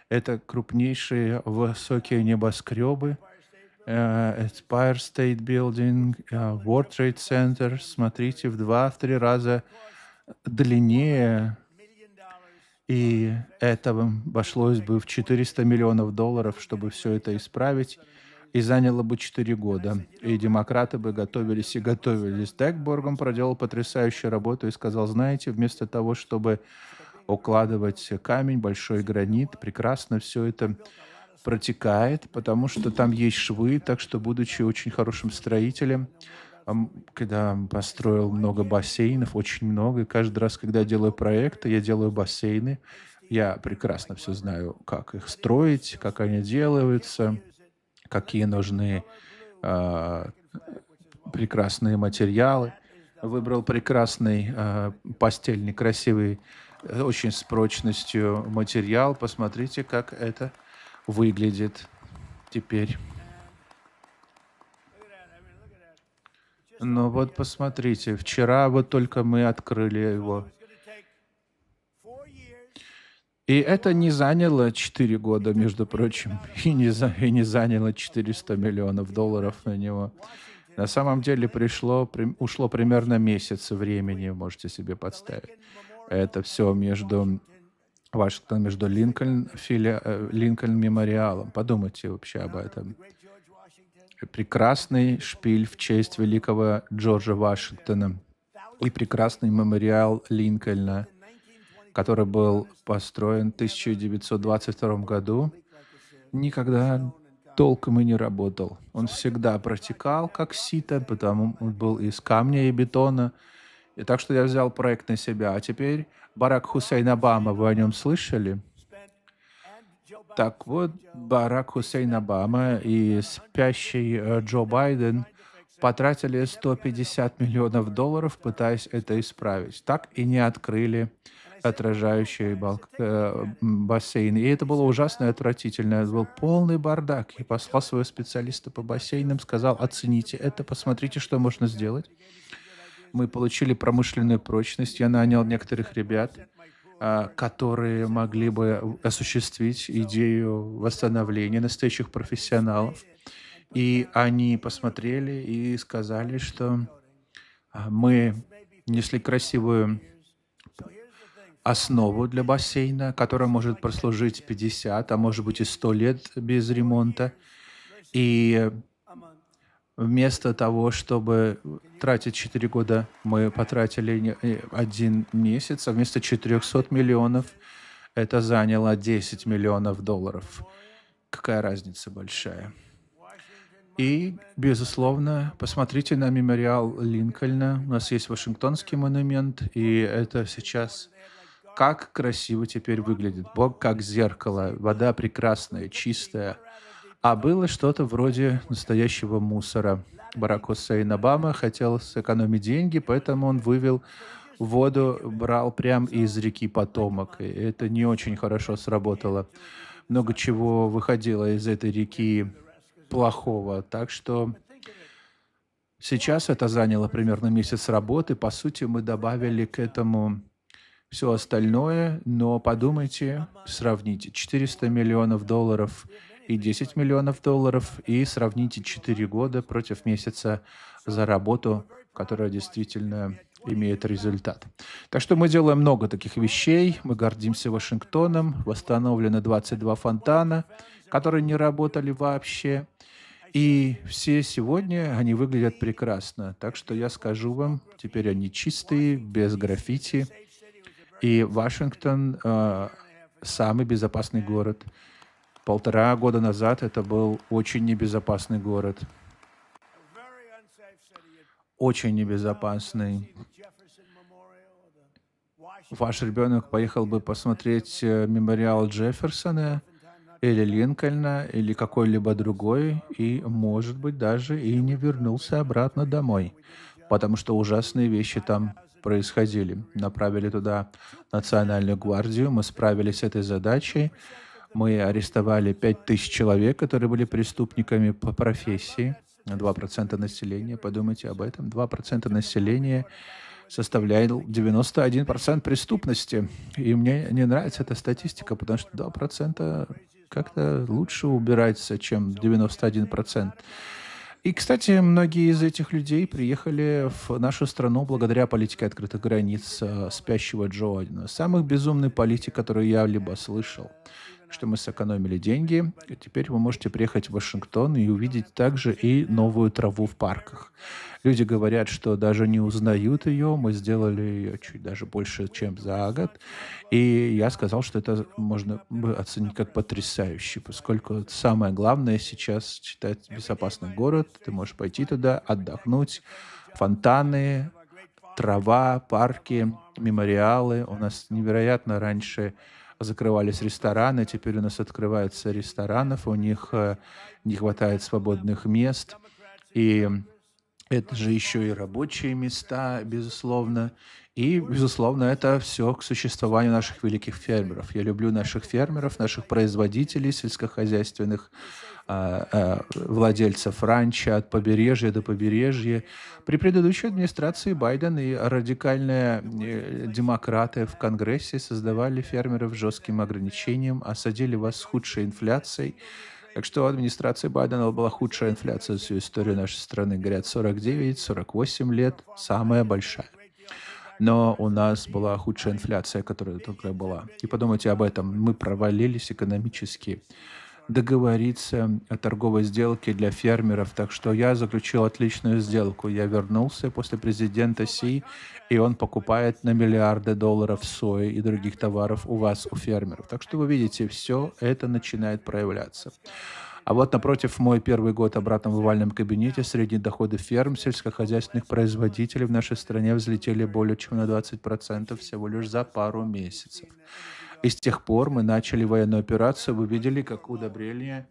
это крупнейшие высокие небоскребы. Empire State Building, World Trade Center. Смотрите, в 2-3 раза длиннее. И это обошлось бы в $400 миллионов, чтобы все это исправить. И заняло бы 4 года. И демократы бы готовились и готовились. Декборгом проделал потрясающую работу и сказал, знаете, вместо того, чтобы укладывать камень, большой гранит, прекрасно все это протекает, потому что там есть швы, так что, будучи очень хорошим строителем, когда построил много бассейнов, очень много, и каждый раз, когда я делаю проекты, я делаю бассейны, я прекрасно все знаю, как их строить, как они делаются, какие нужны прекрасные материалы. Выбрал прекрасный постельный, красивый, очень с прочностью материал. Посмотрите, как это выглядит теперь. Ну вот посмотрите, вчера вот только мы открыли его. И это не заняло 4 года, между прочим, и не заняло $400 миллионов на него. На самом деле ушло примерно месяц времени, можете себе представить. Это все между Вашингтон, между Линкольн мемориалом. Подумайте вообще об этом. Прекрасный шпиль в честь великого Джорджа Вашингтона и прекрасный мемориал Линкольна, который был построен в 1922 году, никогда толком и не работал. Он всегда протекал, как сито, потому он был из камня и бетона. И так что я взял проект на себя. А теперь Барак Хусейн Обама, вы о нем слышали? Так вот, Барак Хусейн Обама и спящий Джо Байден потратили $150 миллионов, пытаясь это исправить. Так и не открыли отражающий бассейн. И это было ужасно и отвратительно. Это был полный бардак. Я послал своего специалиста по бассейнам, сказал, оцените это, посмотрите, что можно сделать. Мы получили промышленную прочность. Я нанял некоторых ребят, которые могли бы осуществить идею восстановления, настоящих профессионалов. И они посмотрели и сказали, что мы несли красивую основу для бассейна, которая может прослужить 50, а может быть и 100 лет без ремонта. И вместо того, чтобы тратить 4 года, мы потратили 1 месяц, а вместо 400 миллионов это заняло $10 миллионов. Какая разница большая? И, безусловно, посмотрите на мемориал Линкольна. У нас есть Вашингтонский монумент, и это сейчас как красиво теперь выглядит. Бог как зеркало, вода прекрасная, чистая. А было что-то вроде настоящего мусора. Барак Хусейн Обама хотел сэкономить деньги, поэтому он вывел воду, брал прямо из реки Потомок. И это не очень хорошо сработало. Много чего выходило из этой реки плохого. Так что сейчас это заняло примерно месяц работы. По сути, мы добавили к этому все остальное, но подумайте, сравните 400 миллионов долларов и 10 миллионов долларов, и сравните 4 года против месяца за работу, которая действительно имеет результат. Так что мы делаем много таких вещей, мы гордимся Вашингтоном, восстановлены 22 фонтана, которые не работали вообще, и все сегодня они выглядят прекрасно. Так что я скажу вам, теперь они чистые, без граффити, и Вашингтон самый безопасный город. 1,5 года назад это был очень небезопасный город. Очень небезопасный. Ваш ребенок поехал бы посмотреть мемориал Джефферсона или Линкольна или какой-либо другой, и, может быть, даже и не вернулся обратно домой, потому что ужасные вещи там происходили. Направили туда Национальную гвардию, мы справились с этой задачей. Мы арестовали 5000 человек, которые были преступниками по профессии. 2% населения, подумайте об этом. 2% населения составляет 91% преступности. И мне не нравится эта статистика, потому что 2% как-то лучше убирается, чем 91%. И, кстати, многие из этих людей приехали в нашу страну благодаря политике открытых границ спящего Джо Байдена. Самый безумный политик, который я либо слышал, что мы сэкономили деньги. И теперь вы можете приехать в Вашингтон и увидеть также и новую траву в парках. Люди говорят, что даже не узнают ее. Мы сделали ее чуть даже больше, чем за год. И я сказал, что это можно оценить как потрясающе, поскольку самое главное сейчас считать безопасный город. Ты можешь пойти туда, отдохнуть. Фонтаны, трава, парки, мемориалы. У нас невероятно раньше закрывались рестораны, теперь у нас открываются ресторанов, у них не хватает свободных мест. И это же еще и рабочие места, безусловно. И, безусловно, это все к существованию наших великих фермеров. Я люблю наших фермеров, наших производителей сельскохозяйственных, владельцев ранчо от побережья до побережья. При предыдущей администрации Байден и радикальные демократы в Конгрессе создавали фермеров с жестким ограничением, осадили вас с худшей инфляцией. Так что администрация Байдена была худшая инфляция за всю историю нашей страны. Говорят, 49-48 лет, самая большая. Но у нас была худшая инфляция, которая только была. И подумайте об этом. Мы провалились экономически. Договориться о торговой сделке для фермеров. Так что я заключил отличную сделку. Я вернулся после президента Си, и он покупает на миллиарды долларов сои и других товаров у вас, у фермеров. Так что вы видите, все это начинает проявляться. А вот напротив, мой первый год обратно в овальном кабинете, средние доходы ферм, сельскохозяйственных производителей в нашей стране взлетели более чем на 20% всего лишь за пару месяцев. И с тех пор мы начали военную операцию. Вы видели, как удобрения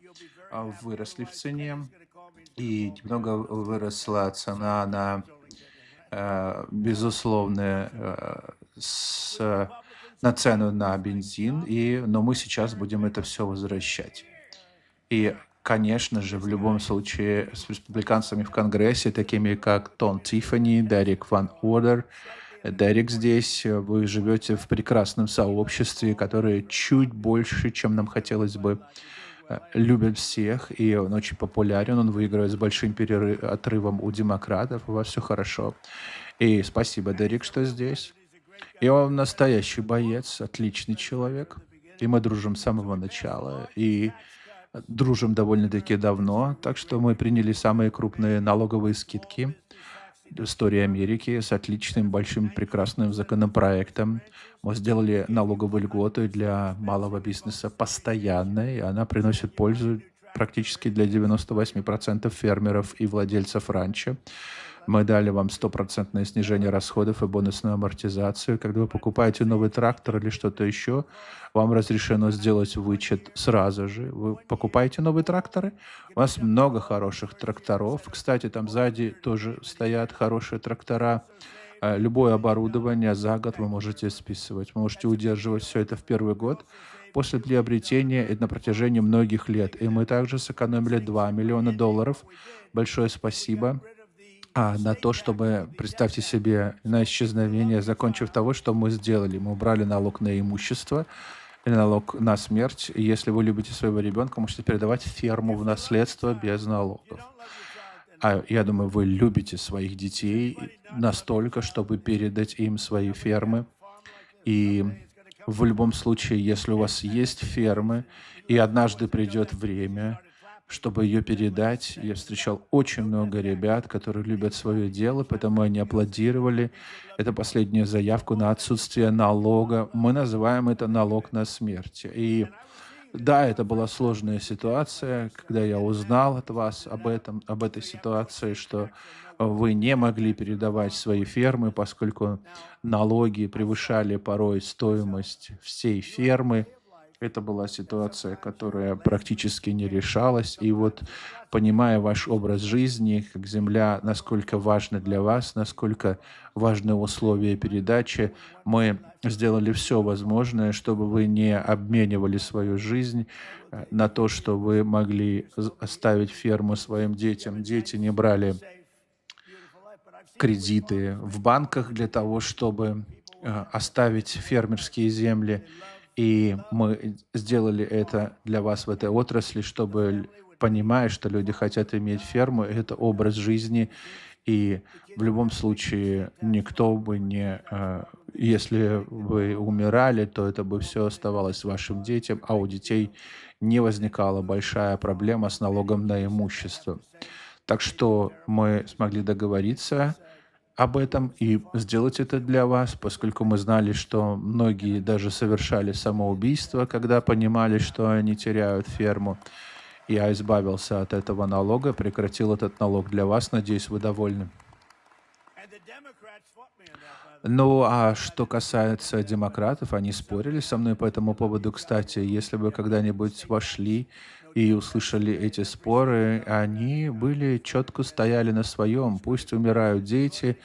выросли в цене. И немного выросла цена на безусловно, на цену на бензин. Но мы сейчас будем это все возвращать. И, конечно же, в любом случае с республиканцами в Конгрессе, такими как Том Тиффани, Дерек Ван Ордер, Дерек здесь, вы живете в прекрасном сообществе, которое чуть больше, чем нам хотелось бы, любят всех, и он очень популярен, он выигрывает с большим отрывом у демократов, у вас все хорошо. И спасибо, Дерек, что здесь. И он настоящий боец, отличный человек, и мы дружим с самого начала, и дружим довольно-таки давно, так что мы приняли самые крупные налоговые скидки в истории Америки с отличным, большим, прекрасным законопроектом. Мы сделали налоговые льготы для малого бизнеса постоянной, и она приносит пользу практически для 98% фермеров и владельцев ранчо. Мы дали вам 100% снижение расходов и бонусную амортизацию. Когда вы покупаете новый трактор или что-то еще, вам разрешено сделать вычет сразу же. Вы покупаете новые тракторы, у вас много хороших тракторов. Кстати, там сзади тоже стоят хорошие трактора. Любое оборудование за год вы можете списывать. Вы можете удерживать все это в первый год. После приобретения и на протяжении многих лет. И мы также сэкономили $2 миллиона. Большое спасибо на то, чтобы, представьте себе, на исчезновение, закончив того, что мы сделали. Мы убрали налог на имущество и налог на смерть. И если вы любите своего ребенка, можете передавать ферму в наследство без налогов. Я думаю, вы любите своих детей настолько, чтобы передать им свои фермы. И в любом случае, если у вас есть фермы, и однажды придет время, чтобы ее передать, я встречал очень много ребят, которые любят свое дело, поэтому они аплодировали. Это последнюю заявку на отсутствие налога. Мы называем это налог на смерть. И да, это была сложная ситуация, когда я узнал от вас об этой ситуации, что вы не могли передавать свои фермы, поскольку налоги превышали порой стоимость всей фермы. Это была ситуация, которая практически не решалась. И вот, понимая ваш образ жизни, как земля, насколько важна для вас, насколько важны условия передачи, мы сделали все возможное, чтобы вы не обменивали свою жизнь на то, что вы могли оставить ферму своим детям. Дети не брали кредиты в банках для того, чтобы оставить фермерские земли. И мы сделали это для вас в этой отрасли, чтобы, понимая, что люди хотят иметь ферму, это образ жизни. И в любом случае никто бы не... Если вы умирали, то это бы все оставалось вашим детям, а у детей не возникала большая проблема с налогом на имущество. Так что мы смогли договориться об этом и сделать это для вас, поскольку мы знали, что многие даже совершали самоубийство, когда понимали, что они теряют ферму. Я избавился от этого налога, прекратил этот налог для вас. Надеюсь, вы довольны. Ну, а что касается демократов, они спорили со мной по этому поводу. Кстати, если вы когда-нибудь вошли и услышали эти споры, они были четко стояли на своем. Пусть умирают дети,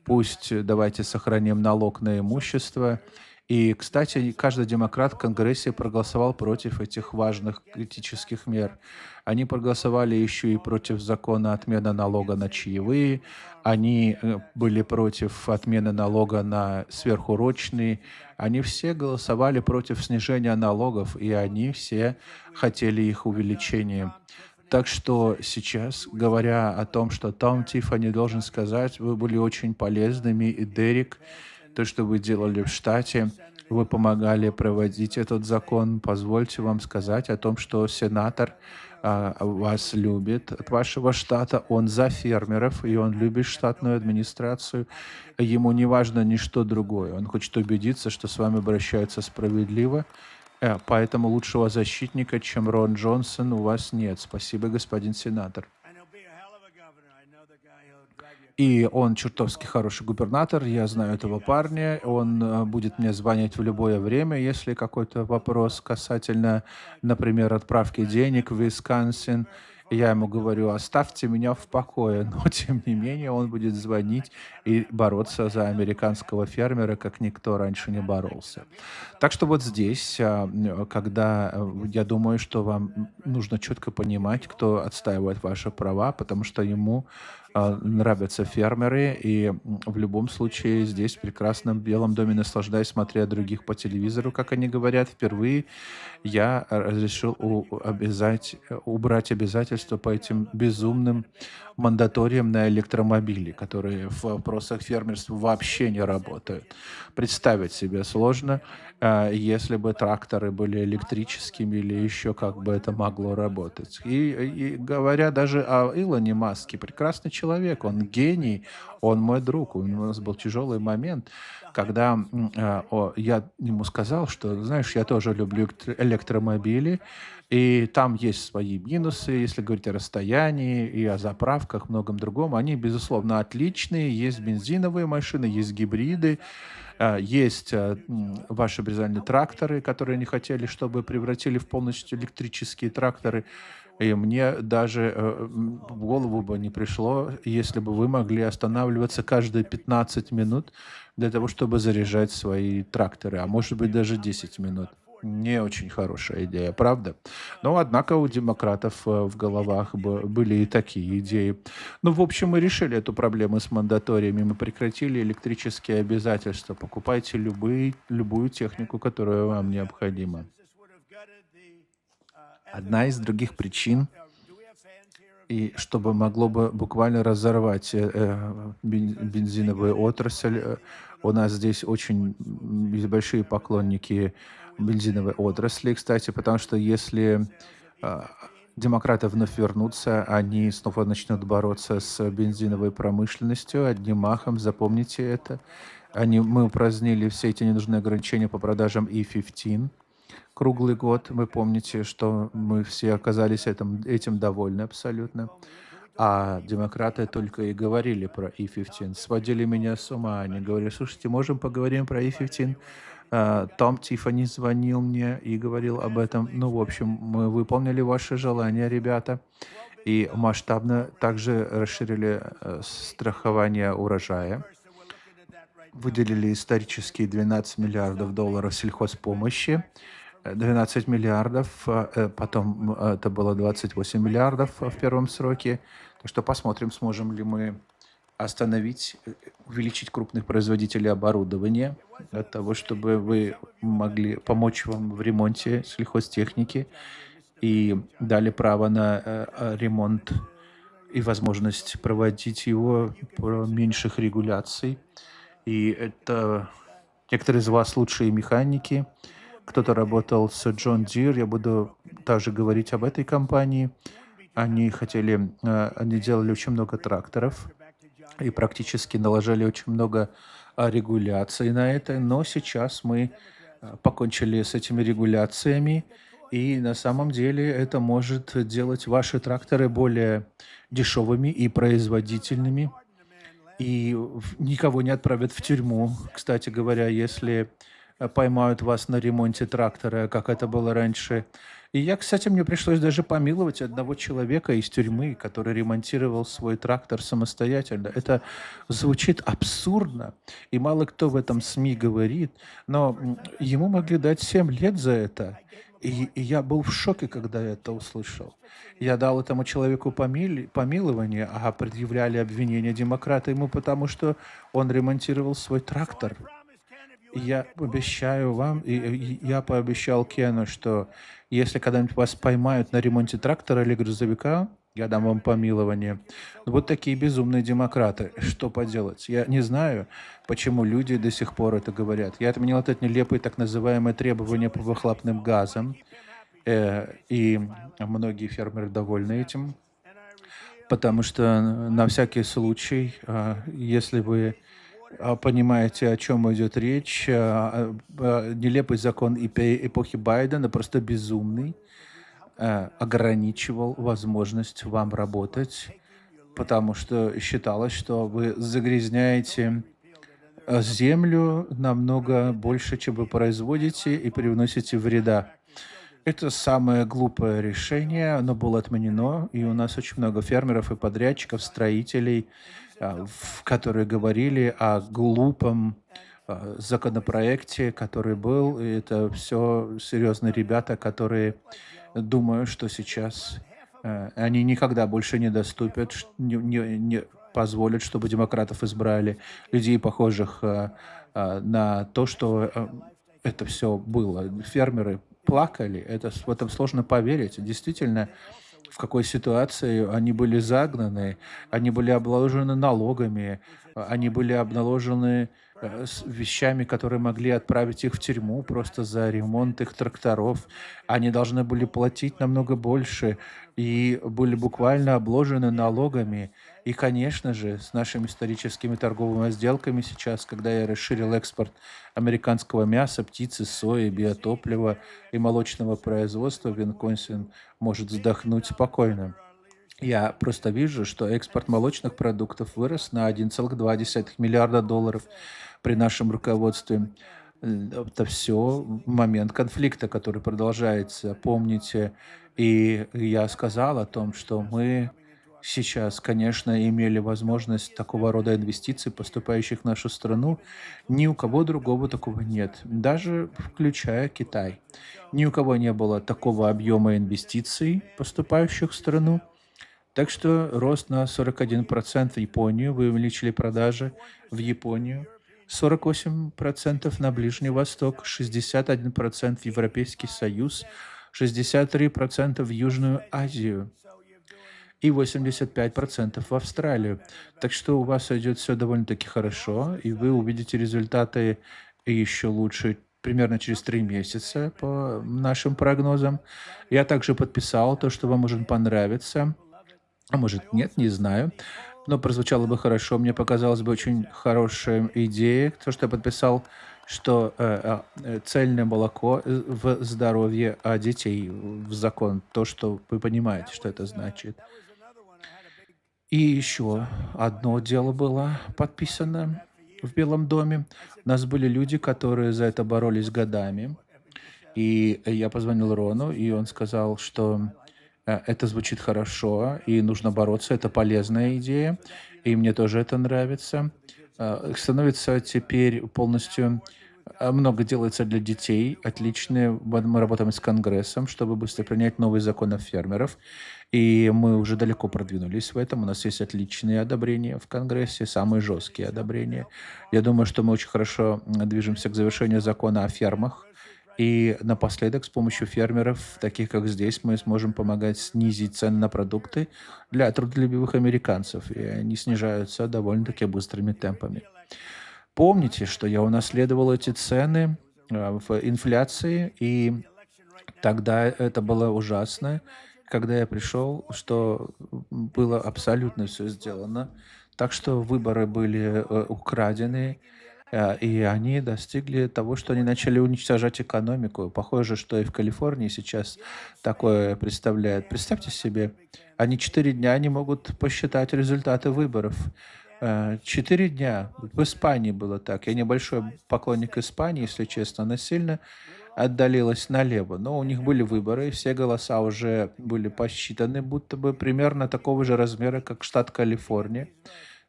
пусть давайте сохраним налог на имущество. И, кстати, каждый демократ в Конгрессе проголосовал против этих важных критических мер. Они проголосовали еще и против закона отмены налога на чаевые, они были против отмены налога на сверхурочные, они все голосовали против снижения налогов, и они все хотели их увеличения. Так что сейчас, говоря о том, что Том Тиффани должен сказать, вы были очень полезными, и Дерек, то, что вы делали в штате, вы помогали проводить этот закон. Позвольте вам сказать о том, что сенатор вас любит от вашего штата. Он за фермеров, и он любит штатную администрацию. Ему не важно ничто другое. Он хочет убедиться, что с вами обращаются справедливо. Поэтому лучшего защитника, чем Рон Джонсон, у вас нет. Спасибо, господин сенатор. И он чертовски хороший губернатор, я знаю этого парня, он будет мне звонить в любое время, если какой-то вопрос касательно, например, отправки денег в Висконсин. Я ему говорю, оставьте меня в покое, но тем не менее он будет звонить и бороться за американского фермера, как никто раньше не боролся. Так что вот здесь, когда я думаю, что вам нужно четко понимать, кто отстаивает ваши права, потому что ему нравятся фермеры, и в любом случае здесь, в прекрасном Белом доме, наслаждаясь, смотря других по телевизору, как они говорят, впервые я разрешил убрать обязательства по этим безумным мандаториям на электромобили, которые в вопросах фермерства вообще не работают. Представить себе сложно. если бы тракторы были электрическими или еще как бы это могло работать. И говоря даже о Илоне Маске, прекрасный человек, он гений, он мой друг. У нас был тяжелый момент, когда я ему сказал, что, знаешь, я тоже люблю электромобили, и там есть свои минусы, если говорить о расстоянии и о заправках, многом другом. Они, безусловно, отличные. Есть бензиновые машины, есть гибриды, есть ваши бризальные тракторы, которые не хотели, чтобы превратили в полностью электрические тракторы. И мне даже в голову бы не пришло, если бы вы могли останавливаться каждые 15 минут для того, чтобы заряжать свои тракторы, а может быть даже 10 минут. Не очень хорошая идея, правда? Но, однако, у демократов в головах были и такие идеи. Ну, в общем, мы решили эту проблему с мандаториями. Мы прекратили электрические обязательства. Покупайте любую технику, которая вам необходима. Одна из других причин, и чтобы могло бы буквально разорвать бензиновую отрасль, у нас здесь очень большие поклонники бензиновой отрасли, кстати, потому что если демократы вновь вернутся, они снова начнут бороться с бензиновой промышленностью одним махом, запомните это. Мы упразднили все эти ненужные ограничения по продажам E15 круглый год. Вы помните, что мы все оказались этим довольны абсолютно. А демократы только и говорили про E15. Сводили меня с ума. Они говорили, слушайте, можем поговорим про E15? Том Тиффани звонил мне и говорил об этом. Ну, в общем, мы выполнили ваше желание, ребята. И масштабно также расширили страхование урожая. Выделили исторические $12 миллиардов сельхозпомощи. 12 миллиардов, потом это было 28 миллиардов в первом сроке. Так что посмотрим, сможем ли мы остановить, увеличить крупных производителей оборудования для того, чтобы вы могли помочь вам в ремонте сельхозтехники и дали право на ремонт и возможность проводить его по меньших регуляций. И это некоторые из вас лучшие механики. Кто-то работал с Джон Дир, я буду также говорить об этой компании. Они делали очень много тракторов и практически наложили очень много регуляций на это, но сейчас мы покончили с этими регуляциями, и на самом деле это может делать ваши тракторы более дешевыми и производительными, и никого не отправят в тюрьму, кстати говоря, если поймают вас на ремонте трактора, как это было раньше. И кстати, мне пришлось даже помиловать одного человека из тюрьмы, который ремонтировал свой трактор самостоятельно. Это звучит абсурдно, и мало кто в этом СМИ говорит, но ему могли дать 7 лет за это. И я был в шоке, когда я это услышал. Я дал этому человеку помилование, а предъявляли обвинения демократы ему, потому что он ремонтировал свой трактор. Я обещаю вам, и я пообещал Кену, что если когда-нибудь вас поймают на ремонте трактора или грузовика, я дам вам помилование. Вот такие безумные демократы. Что поделать? Я не знаю, почему люди до сих пор это говорят. Я отменил этот нелепый так называемое требование по выхлопным газам, и многие фермеры довольны этим, потому что на всякий случай, если вы понимаете, о чем идет речь, нелепый закон эпохи Байдена, просто безумный, ограничивал возможность вам работать, потому что считалось, что вы загрязняете землю намного больше, чем вы производите, и привносите вреда. Это самое глупое решение, оно было отменено, и у нас очень много фермеров и подрядчиков, строителей, которые говорили о глупом законопроекте, который был. И это все серьезные ребята, которые думают, что сейчас они никогда больше не доступят, не позволят, чтобы демократов избрали людей, похожих на то, что это все было. Фермеры плакали, в этом сложно поверить. Действительно, в какой ситуации они были загнаны, они были обложены налогами, Они были обналожены с вещами, которые могли отправить их в тюрьму просто за ремонт их тракторов. Они должны были платить намного больше и были буквально обложены налогами. И, конечно же, с нашими историческими торговыми сделками сейчас, когда я расширил экспорт американского мяса, птицы, сои, биотоплива и молочного производства, Висконсин может вздохнуть спокойно. Я просто вижу, что экспорт молочных продуктов вырос на 1,2 миллиарда долларов при нашем руководстве. Это все момент конфликта, который продолжается. Помните, и я сказал о том, что мы сейчас, конечно, имели возможность такого рода инвестиций, поступающих в нашу страну. Ни у кого другого такого нет, даже включая Китай. Ни у кого не было такого объема инвестиций, поступающих в страну. Так что рост на 41% в Японию, вы увеличили продажи в Японию, 48% на Ближний Восток, 61% в Европейский Союз, 63% в Южную Азию и 85% в Австралию. Так что у вас идет все довольно-таки хорошо, и вы увидите результаты еще лучше примерно через 3 месяца по нашим прогнозам. Я также подписал то, что вам может понравиться. А может, нет, не знаю. Но прозвучало бы хорошо. Мне показалась бы очень хорошая идея, то, что я подписал, что цельное молоко в здоровье детей в закон. То, что вы понимаете, что это значит. И еще одно дело было подписано в Белом доме. У нас были люди, которые за это боролись годами. И я позвонил Рону, и он сказал, что это звучит хорошо, и нужно бороться, это полезная идея, и мне тоже это нравится. Становится теперь полностью много делается для детей, отлично. Мы работаем с Конгрессом, чтобы быстро принять новый закон о фермеров, и мы уже далеко продвинулись в этом. У нас есть отличные одобрения в Конгрессе, самые жесткие одобрения. Я думаю, что мы очень хорошо движемся к завершению закона о фермах. И напоследок, с помощью фермеров, таких как здесь, мы сможем помогать снизить цены на продукты для трудолюбивых американцев, и они снижаются довольно-таки быстрыми темпами. Помните, что я унаследовал эти цены в инфляции, и тогда это было ужасно, когда я пришел, что было абсолютно все сделано. Так что выборы были украдены, и они достигли того, что они начали уничтожать экономику. Похоже, что и в Калифорнии сейчас такое представляют. Представьте себе, они 4 дня не могут посчитать результаты выборов. 4 дня. В Испании было так. Я небольшой поклонник Испании, если честно. Она сильно отдалилась налево. Но у них были выборы, и все голоса уже были посчитаны, будто бы примерно такого же размера, как штат Калифорния.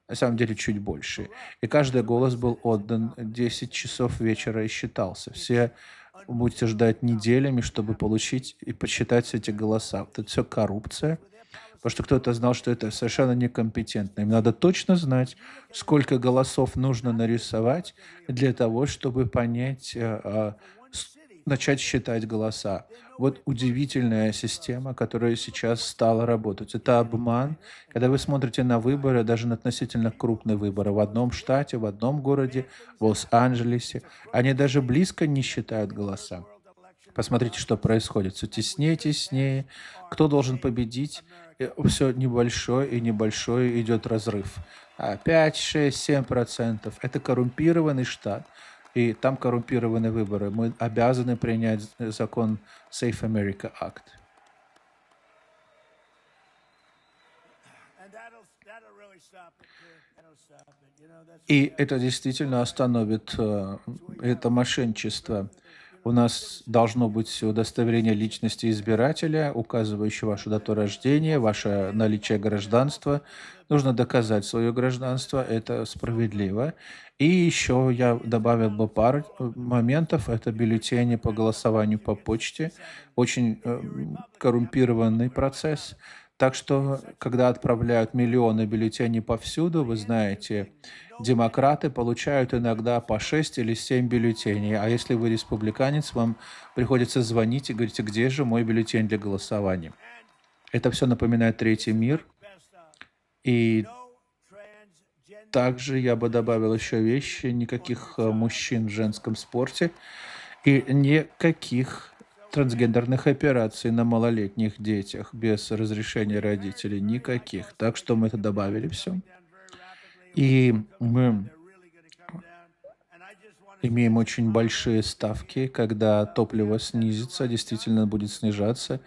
На самом деле чуть больше. И каждый голос был отдан 10 часов вечера и считался. Все будете ждать неделями, чтобы получить и подсчитать эти голоса. Это все коррупция. Потому что кто-то знал, что это совершенно некомпетентно. Им надо точно знать, сколько голосов нужно нарисовать для того, чтобы понять, начать считать голоса. Вот удивительная система, которая сейчас стала работать. Это обман. Когда вы смотрите на выборы, даже на относительно крупные выборы в одном штате, в одном городе, в Лос-Анджелесе, они даже близко не считают голоса. Посмотрите, что происходит. Все теснее и теснее. Кто должен победить? Все небольшой и небольшой идет разрыв. 5, 6, 7%. Это коррумпированный штат. И там коррумпированные выборы. Мы обязаны принять закон Safe America Act. И это действительно остановит это мошенничество. У нас должно быть удостоверение личности избирателя, указывающее вашу дату рождения, ваше наличие гражданства. Нужно доказать свое гражданство, это справедливо. И еще я добавил бы пару моментов. Это бюллетени по голосованию по почте. Очень коррумпированный процесс. Так что, когда отправляют миллионы бюллетеней повсюду, вы знаете, демократы получают иногда по 6 или 7 бюллетеней. А если вы республиканец, вам приходится звонить и говорить, где же мой бюллетень для голосования. Это все напоминает третий мир. И также я бы добавил еще вещи: никаких мужчин в женском спорте и никаких трансгендерных операций на малолетних детях без разрешения родителей. Никаких. Так что мы это добавили все. И мы имеем очень большие ставки, когда топливо снизится, действительно будет снижаться.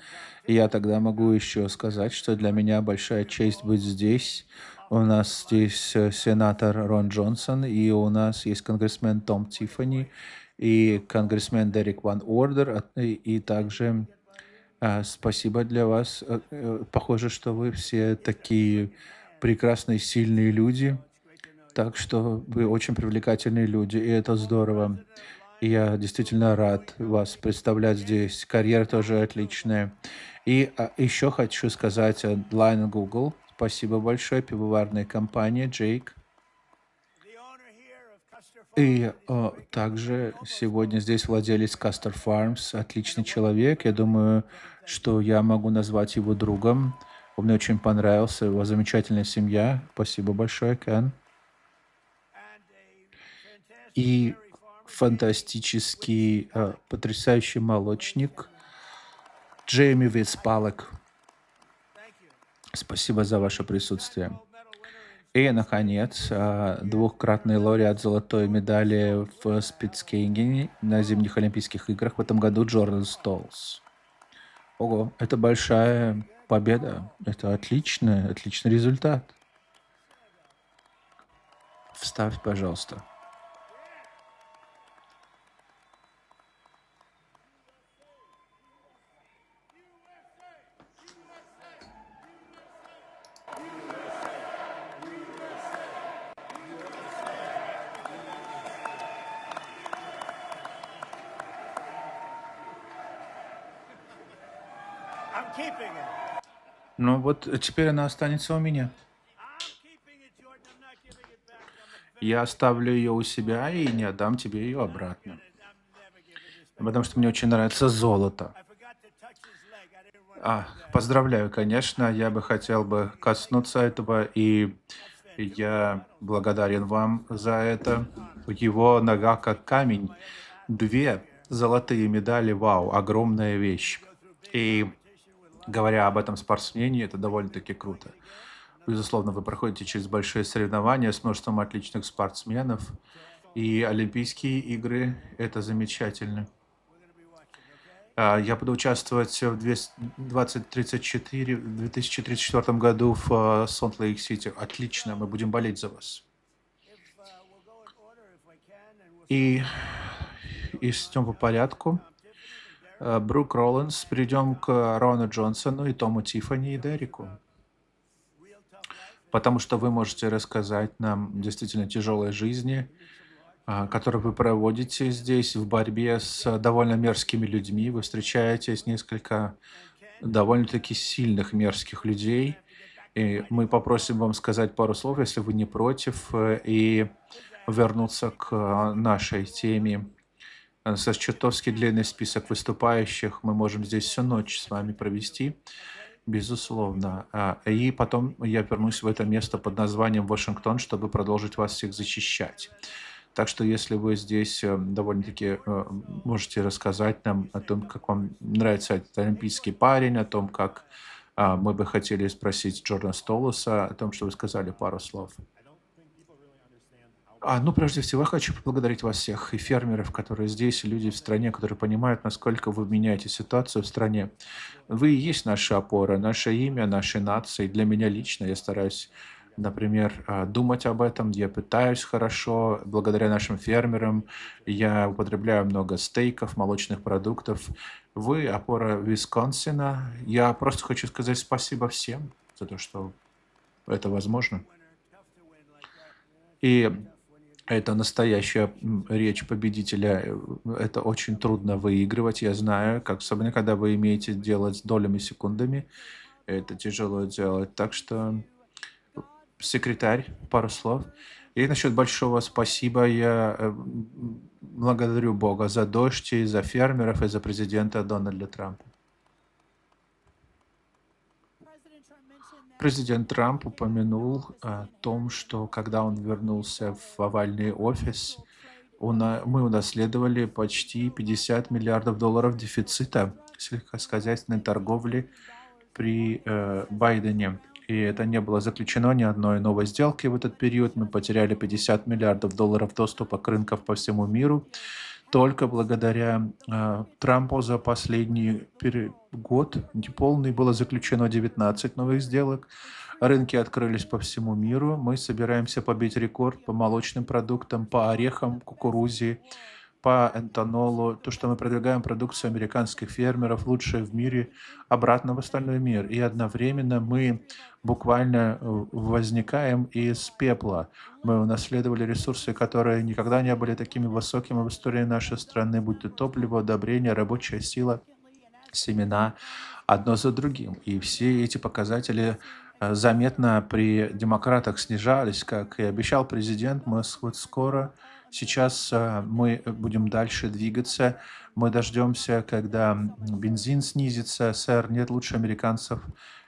И я тогда могу еще сказать, что для меня большая честь быть здесь. У нас здесь сенатор Рон Джонсон, и у нас есть конгрессмен Том Тиффани, и конгрессмен Дерек Ван Ордер, и также спасибо для вас. Похоже, что вы все такие прекрасные, сильные люди. Так что вы очень привлекательные люди, и это здорово. И я действительно рад вас представлять здесь. Карьера тоже отличная. И еще хочу сказать Line Google. Спасибо большое. Пивоварная компания Джейк. И также сегодня здесь владелец Кастер Фармс. Отличный человек. Я думаю, что я могу назвать его другом. Он мне очень понравился. Его замечательная семья. Спасибо большое, Кен. И фантастический, потрясающий молочник Джейми Виспалек. Спасибо за ваше присутствие. И, наконец, двукратный лауреат золотой медали в спицскейнинге на зимних Олимпийских играх в этом году Джордан Столс. Ого, это большая победа. Это отличный результат. Вставь, пожалуйста. Ну вот теперь она останется у меня. Я оставлю ее у себя и не отдам тебе ее обратно. Потому что мне очень нравится золото. Поздравляю, конечно, я бы хотел бы коснуться этого, и я благодарен вам за это. Его нога как камень. 2 золотые медали, вау, огромная вещь. И говоря об этом спортсмене, это довольно-таки круто. Безусловно, вы проходите через большие соревнования с множеством отличных спортсменов. И Олимпийские игры — это замечательно. Я буду участвовать в 2034 в 2034 году в Солт-Лейк-Сити. Отлично, мы будем болеть за вас. И идем по порядку. Брук Роллинс, перейдем к Рону Джонсону и Тому Тиффани и Дереку. Потому что вы можете рассказать нам действительно тяжелой жизни, которую вы проводите здесь в борьбе с довольно мерзкими людьми. Вы встречаетесь несколько довольно-таки сильных мерзких людей. И мы попросим вам сказать пару слов, если вы не против, и вернуться к нашей теме. Со чертовски длинный список выступающих. Мы можем здесь всю ночь с вами провести, безусловно. И потом я вернусь в это место под названием Вашингтон, чтобы продолжить вас всех защищать. Так что, если вы здесь довольно-таки можете рассказать нам о том, как вам нравится этот олимпийский парень, о том, как мы бы хотели спросить Джордана Столоса, о том, что вы сказали пару слов. Прежде всего, я хочу поблагодарить вас всех, и фермеров, которые здесь, и людей в стране, которые понимают, насколько вы меняете ситуацию в стране. Вы и есть наша опора, наше имя, нашей нации. Для меня лично я стараюсь, например, думать об этом. Я пытаюсь хорошо, благодаря нашим фермерам. Я употребляю много стейков, молочных продуктов. Вы опора Висконсина. Я просто хочу сказать спасибо всем за то, что это возможно. И это настоящая речь победителя. Это очень трудно выигрывать, я знаю, особенно когда вы имеете делать с долями, секундами. Это тяжело делать. Так что, секретарь, пару слов. И насчет большого спасибо. Я благодарю Бога за дождь, и за фермеров, и за президента Дональда Трампа. Президент Трамп упомянул о том, что когда он вернулся в овальный офис, мы унаследовали почти 50 миллиардов долларов дефицита сельскохозяйственной торговли при Байдене. И это не было заключено ни одной новой сделки в этот период. Мы потеряли 50 миллиардов долларов доступа к рынкам по всему миру. Только благодаря Трампу за последний год неполный было заключено 19 новых сделок. Рынки открылись по всему миру. Мы собираемся побить рекорд по молочным продуктам, по орехам, кукурузе, по этанолу. То, что мы продвигаем продукцию американских фермеров, лучшее в мире, обратно в остальной мир. И одновременно мы буквально возникаем из пепла. Мы унаследовали ресурсы, которые никогда не были такими высокими в истории нашей страны, будь то топливо, удобрения, рабочая сила, семена, одно за другим. И все эти показатели заметно при демократах снижались, как и обещал президент. Мы вот скоро, сейчас мы будем дальше двигаться. Мы дождемся, когда бензин снизится. Сэр, нет лучше американцев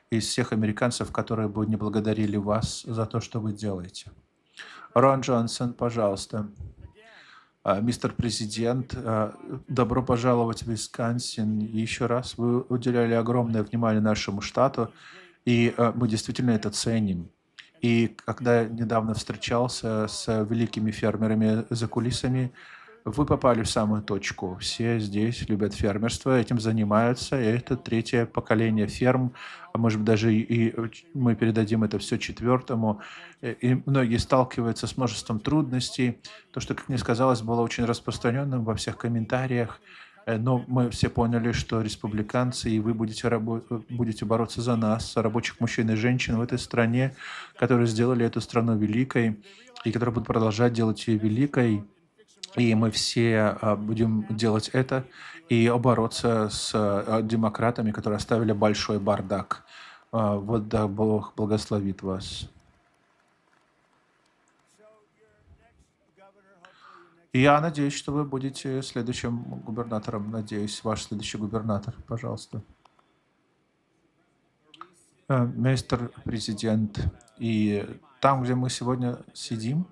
из всех американцев, которые бы не благодарили вас за то, что вы делаете. Рон Джонсон, пожалуйста. Мистер Президент, добро пожаловать в Висконсин. Еще раз вы уделяли огромное внимание нашему штату, и мы действительно это ценим. И когда недавно встречался с великими фермерами за кулисами, вы попали в самую точку. Все здесь любят фермерство, этим занимаются, и это третье поколение ферм. А может быть, даже и мы передадим это все четвертому. И многие сталкиваются с множеством трудностей. То, что, как мне сказалось, было очень распространенным во всех комментариях. Но мы все поняли, что республиканцы и вы будете бороться за нас, рабочих мужчин и женщин в этой стране, которые сделали эту страну великой и которые будут продолжать делать ее великой. И мы все будем делать это и бороться с демократами, которые оставили большой бардак. Вот да, Бог благословит вас. И я надеюсь, что вы будете следующим губернатором. Надеюсь, ваш следующий губернатор. Пожалуйста. Мистер Президент, и там, где мы сегодня сидим,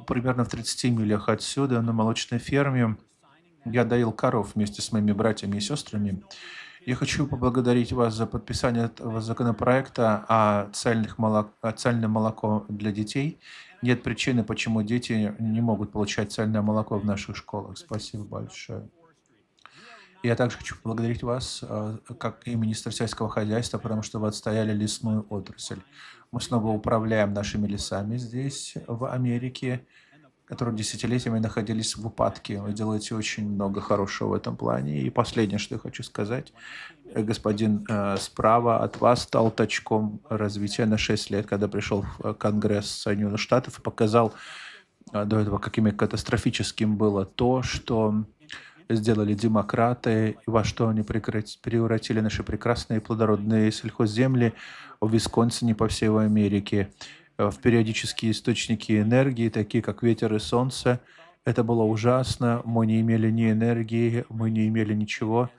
примерно в 30 милях отсюда, на молочной ферме, я доил коров вместе с моими братьями и сестрами. Я хочу поблагодарить вас за подписание этого законопроекта о цельном молоко для детей. Нет причины, почему дети не могут получать цельное молоко в наших школах. Спасибо большое. Я также хочу поблагодарить вас, как и министр сельского хозяйства, потому что вы отстояли лесную отрасль. Мы снова управляем нашими лесами здесь, в Америке, которые десятилетиями находились в упадке. Вы делаете очень много хорошего в этом плане. И последнее, что я хочу сказать. Господин справа от вас стал точком развития на 6 лет, когда пришел в Конгресс Соединенных Штатов и показал до этого, каким катастрофическим было то, что сделали демократы, и во что они превратили наши прекрасные плодородные сельхозземли в Висконсине по всей Америке в периодические источники энергии, такие как ветер и солнце. Это было ужасно. Мы не имели ни энергии, мы не имели ничего.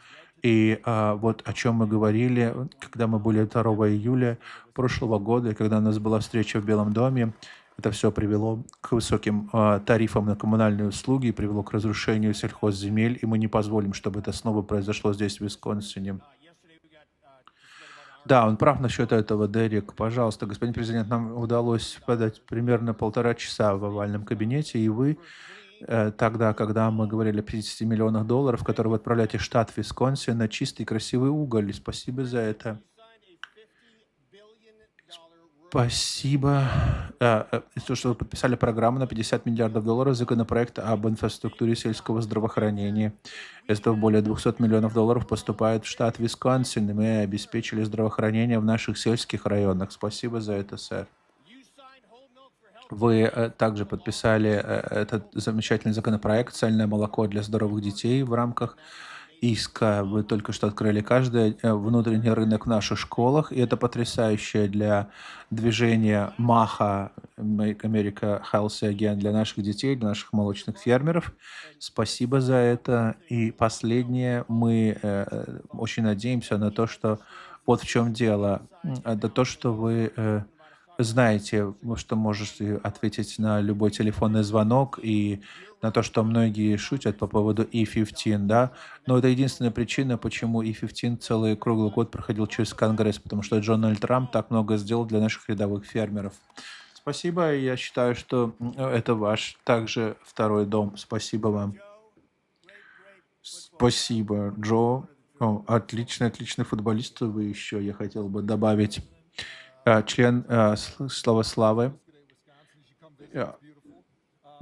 И вот о чем мы говорили, когда мы были 2 июля прошлого года, и когда у нас была встреча в Белом доме, это все привело к высоким тарифам на коммунальные услуги, привело к разрушению сельхозземель, и мы не позволим, чтобы это снова произошло здесь, в Висконсине. Да, он прав насчет этого, Дерек. Пожалуйста, господин президент, нам удалось подать примерно 1,5 часа в овальном кабинете, и вы тогда, когда мы говорили о 50 миллионах долларов, которые вы отправляете в штат Висконсин на чистый красивый уголь. И спасибо за это. Спасибо. То, что вы подписали программу на 50 миллиардов долларов, законопроект об инфраструктуре сельского здравоохранения. Из этого более 200 миллионов долларов поступает в штат Висконсин, и мы обеспечили здравоохранение в наших сельских районах. Спасибо за это, сэр. Вы также подписали этот замечательный законопроект «Цельное молоко для здоровых детей» в рамках иска. Вы только что открыли каждый внутренний рынок в наших школах, и это потрясающе для движения МАХА, Make America Healthy Again, для наших детей, для наших молочных фермеров. Спасибо за это. И последнее, мы очень надеемся на то, что Вот в чем дело. Это то, что вы знаете, что можете ответить на любой телефонный звонок и на то, что многие шутят по поводу E15, да, но это единственная причина, почему E15 целый круглый год проходил через Конгресс, потому что Дональд Трамп так много сделал для наших рядовых фермеров. Спасибо, я считаю, что это ваш также второй дом. Спасибо вам. Спасибо, Джо. Отличный футболист вы еще, я хотел бы добавить. Член Слова Славы.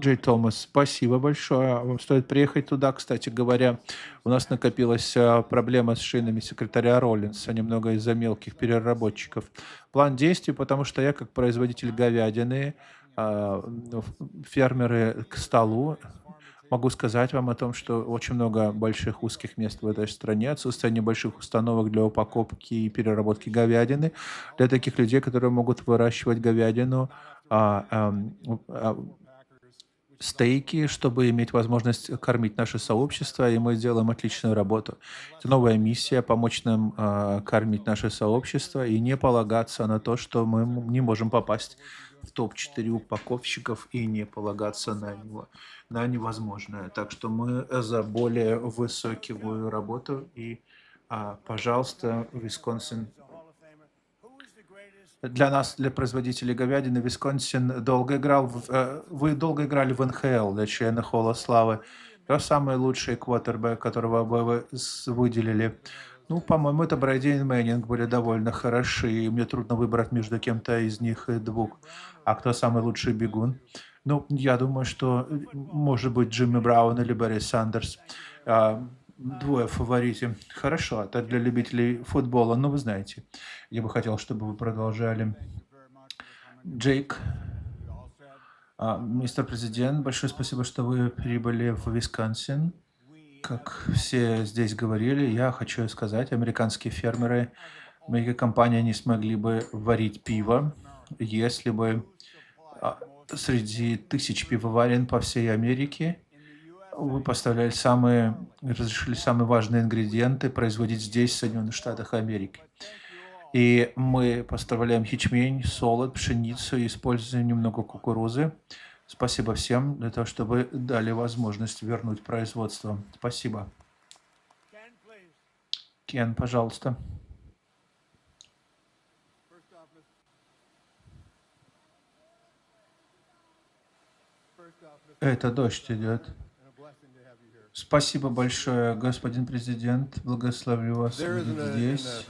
Джей Томас, спасибо большое. Вам стоит приехать туда, кстати говоря. У нас накопилась проблема с шинами секретаря Роллинса, немного из-за мелких переработчиков. План действий, потому что я, как производитель говядины, фермеры к столу, могу сказать вам о том, что очень много больших узких мест в этой стране, отсутствие небольших установок для упаковки и переработки говядины для таких людей, которые могут выращивать говядину, стейки, чтобы иметь возможность кормить наше сообщество, и мы делаем отличную работу. Это новая миссия — помочь нам кормить наше сообщество и не полагаться на то, что мы не можем попасть в топ-4 упаковщиков и не полагаться на невозможное. Так что мы за более высокую работу и, пожалуйста, Висконсин. Для нас, для производителей говядины, Висконсин долго играл. Вы долго играли в НХЛ для члена Холла Славы. Кто самый лучший квотербек, которого бы вы выделили? Ну, по-моему, это Брейди и Мэннинг были довольно хороши, и мне трудно выбрать между кем-то из них двух. А кто самый лучший бегун? Ну, я думаю, что может быть Джимми Браун или Барри Сандерс. Двое в фаворите. Хорошо, это для любителей футбола, но вы знаете. Я бы хотел, чтобы вы продолжали. Джейк, мистер президент, большое спасибо, что вы прибыли в Висконсин. Как все здесь говорили, я хочу сказать, американские фермеры, мегакомпании не смогли бы варить пиво, если бы среди тысяч пивоварен по всей Америке вы разрешили самые важные ингредиенты производить здесь, в Соединенных Штатах Америки. И мы поставляем ячмень, солод, пшеницу и используем немного кукурузы. Спасибо всем для того, чтобы дали возможность вернуть производство. Спасибо. Кен, пожалуйста. Это дождь идет. Спасибо большое, господин президент. Благословлю вас здесь.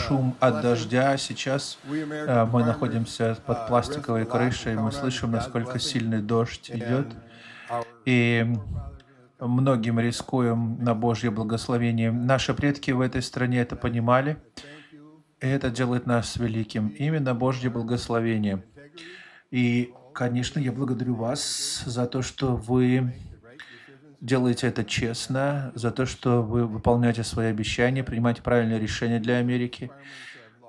Шум от дождя. Сейчас мы находимся под пластиковой крышей. Мы слышим, насколько сильный дождь идет. И многим рискуем на Божье благословение. Наши предки в этой стране это понимали. И это делает нас великим. Именно Божье благословение. И, конечно, я благодарю вас за то, что вы делаете это честно, за то, что вы выполняете свои обещания, принимаете правильные решения для Америки.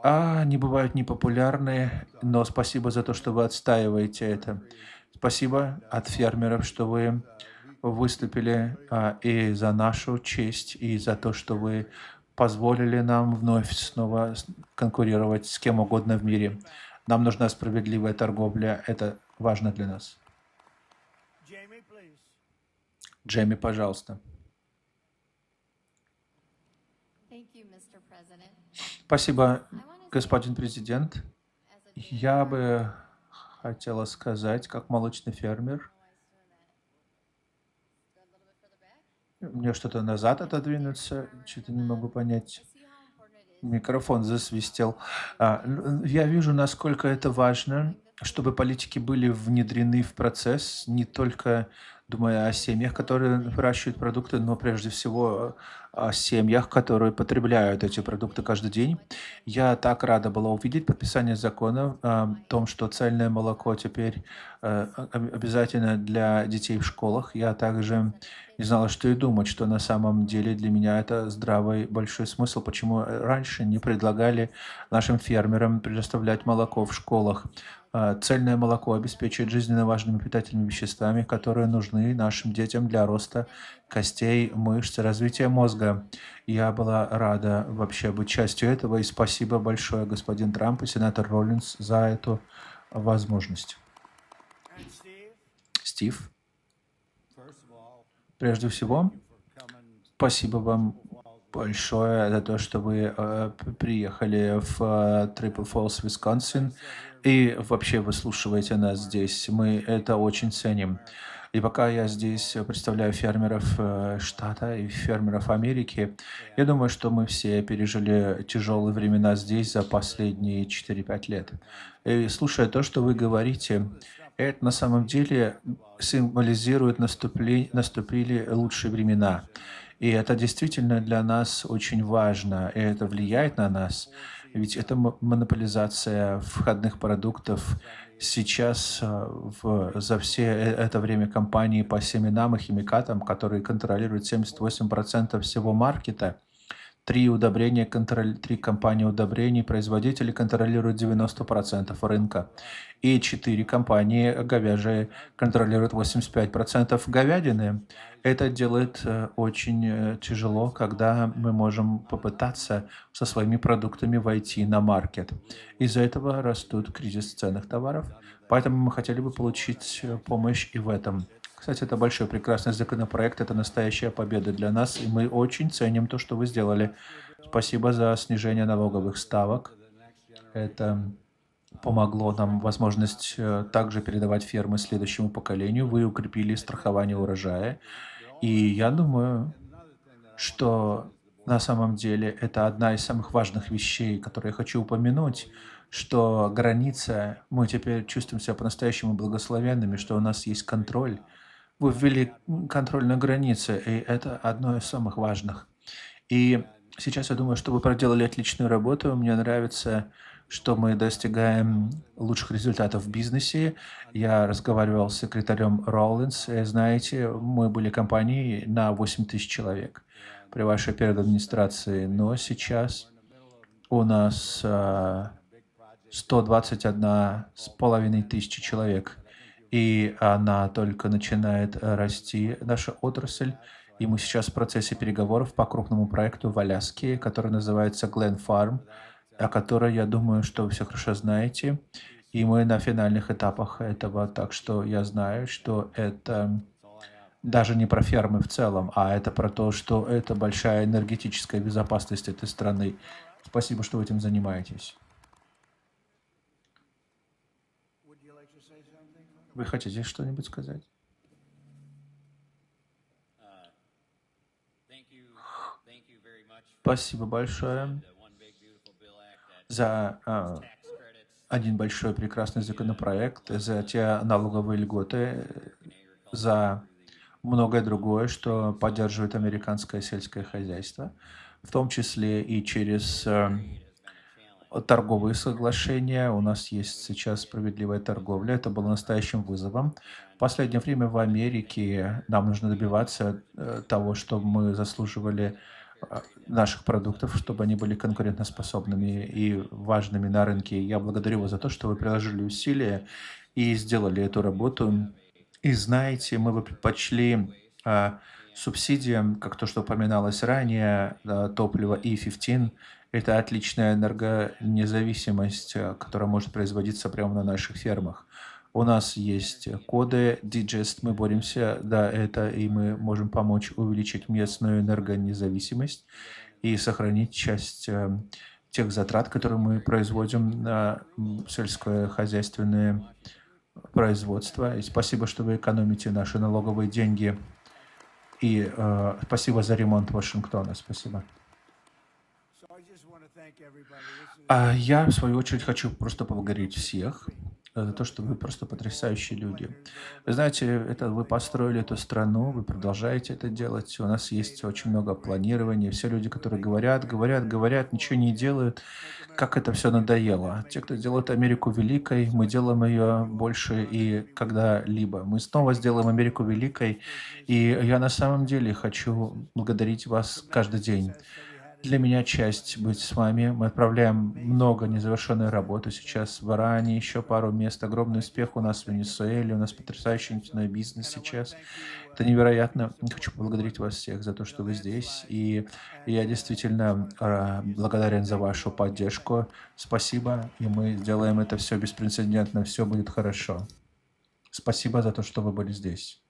Они бывают непопулярные, но спасибо за то, что вы отстаиваете это. Спасибо от фермеров, что вы выступили и за нашу честь, и за то, что вы позволили нам вновь снова конкурировать с кем угодно в мире. Нам нужна справедливая торговля. Это важно для нас. Джейми, пожалуйста. Спасибо, господин президент. Я бы хотела сказать, как молочный фермер. Мне что-то назад отодвинуться, что-то не могу понять. Микрофон засвистел. Я вижу, насколько это важно, чтобы политики были внедрены в процесс, не только думая о семьях, которые выращивают продукты, но прежде всего о семьях, которые потребляют эти продукты каждый день. Я так рада была увидеть подписание закона о том, что цельное молоко теперь обязательно для детей в школах. Я также не знала, что и думать, что на самом деле для меня это здравый большой смысл, почему раньше не предлагали нашим фермерам предоставлять молоко в школах. Цельное молоко обеспечивает жизненно важными питательными веществами, которые нужны нашим детям для роста костей, мышц, развития мозга. Я была рада вообще быть частью этого, и спасибо большое, господин Трамп и сенатор Роллинс, за эту возможность. Стив, прежде всего, спасибо вам большое за то, что вы приехали в Чиппева-Фолс, Висконсин, и вообще выслушиваете нас здесь. Мы это очень ценим. И пока я здесь представляю фермеров штата и фермеров Америки, я думаю, что мы все пережили тяжелые времена здесь за последние 4-5 лет. И слушая то, что вы говорите, это на самом деле символизирует наступили лучшие времена. И это действительно для нас очень важно, и это влияет на нас. Ведь это монополизация входных продуктов. Сейчас за все это время компании по семенам и химикатам, которые контролируют 78% всего маркета, три компании удобрений, производители контролируют 90% рынка. И 4 компании говяжьи контролируют 85% говядины. Это делает очень тяжело, когда мы можем попытаться со своими продуктами войти на маркет. Из-за этого растут кризис ценных товаров. Поэтому мы хотели бы получить помощь и в этом. Кстати, это большой прекрасный законопроект, это настоящая победа для нас, и мы очень ценим то, что вы сделали. Спасибо за снижение налоговых ставок. Это помогло нам возможность также передавать фермы следующему поколению. Вы укрепили страхование урожая. И я думаю, что на самом деле это одна из самых важных вещей, которые я хочу упомянуть, что граница, мы теперь чувствуем себя по-настоящему благословенными, что у нас есть контроль. Вы ввели контроль на границе, и это одно из самых важных. И сейчас я думаю, что вы проделали отличную работу. Мне нравится, что мы достигаем лучших результатов в бизнесе. Я разговаривал с секретарем Роллинс. Знаете, мы были компанией на 8 тысяч человек при вашей первой администрации, но сейчас у нас 121,5 тысячи человек. И она только начинает расти, наша отрасль. И мы сейчас в процессе переговоров по крупному проекту в Аляске, который называется Glen Farm, о которой, я думаю, что вы все хорошо знаете. И мы на финальных этапах этого, так что я знаю, что это даже не про фермы в целом, а это про то, что это большая энергетическая безопасность этой страны. Спасибо, что вы этим занимаетесь. Вы хотите что-нибудь сказать? Спасибо большое за один большой прекрасный законопроект, за те налоговые льготы, за многое другое, что поддерживает американское сельское хозяйство, в том числе и через торговые соглашения. У нас есть сейчас справедливая торговля. Это было настоящим вызовом. В последнее время в Америке нам нужно добиваться того, чтобы мы заслуживали наших продуктов, чтобы они были конкурентоспособными и важными на рынке. Я благодарю вас за то, что вы приложили усилия и сделали эту работу. И знаете, мы бы предпочли субсидиям, как то, что упоминалось ранее, топливо E15. Это отличная энергонезависимость, которая может производиться прямо на наших фермах. У нас есть коды Digest, мы боремся за это, и мы можем помочь увеличить местную энергонезависимость и сохранить часть тех затрат, которые мы производим на сельское хозяйственное производство. И спасибо, что вы экономите наши налоговые деньги. И спасибо за ремонт Вашингтона. Спасибо. А я, в свою очередь, хочу просто поблагодарить всех за то, что вы просто потрясающие люди. Вы знаете, это вы построили эту страну, вы продолжаете это делать. У нас есть очень много планирования. Все люди, которые говорят, ничего не делают. Как это все надоело. Те, кто делают Америку великой, мы делаем ее больше и когда-либо. Мы снова сделаем Америку великой. И я на самом деле хочу благодарить вас каждый день. Для меня честь быть с вами. Мы отправляем много незавершенной работы сейчас в Иране, еще пару мест. Огромный успех у нас в Венесуэле, у нас потрясающий нефтяной бизнес сейчас. Это невероятно. Хочу поблагодарить вас всех за то, что вы здесь. И я действительно благодарен за вашу поддержку. Спасибо. И мы сделаем это все беспрецедентно. Все будет хорошо. Спасибо за то, что вы были здесь.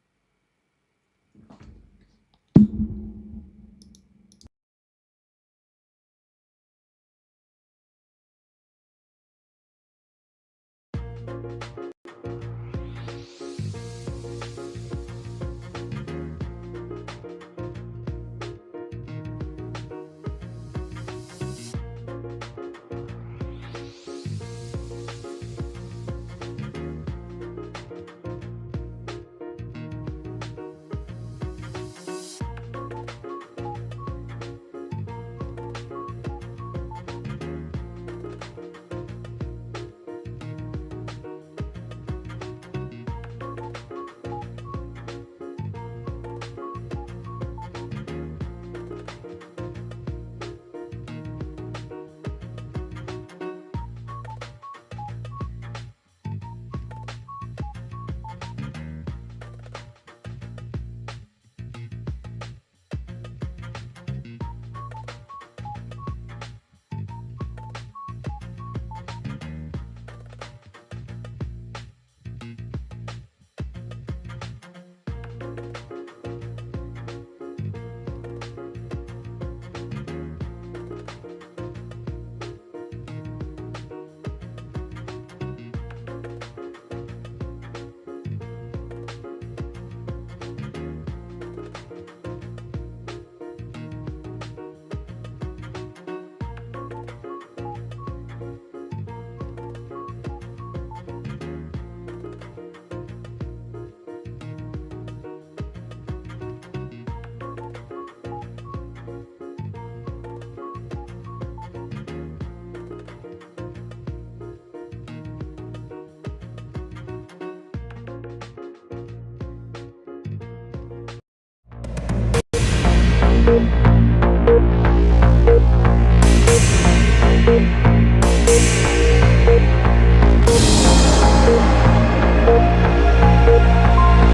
Thank you.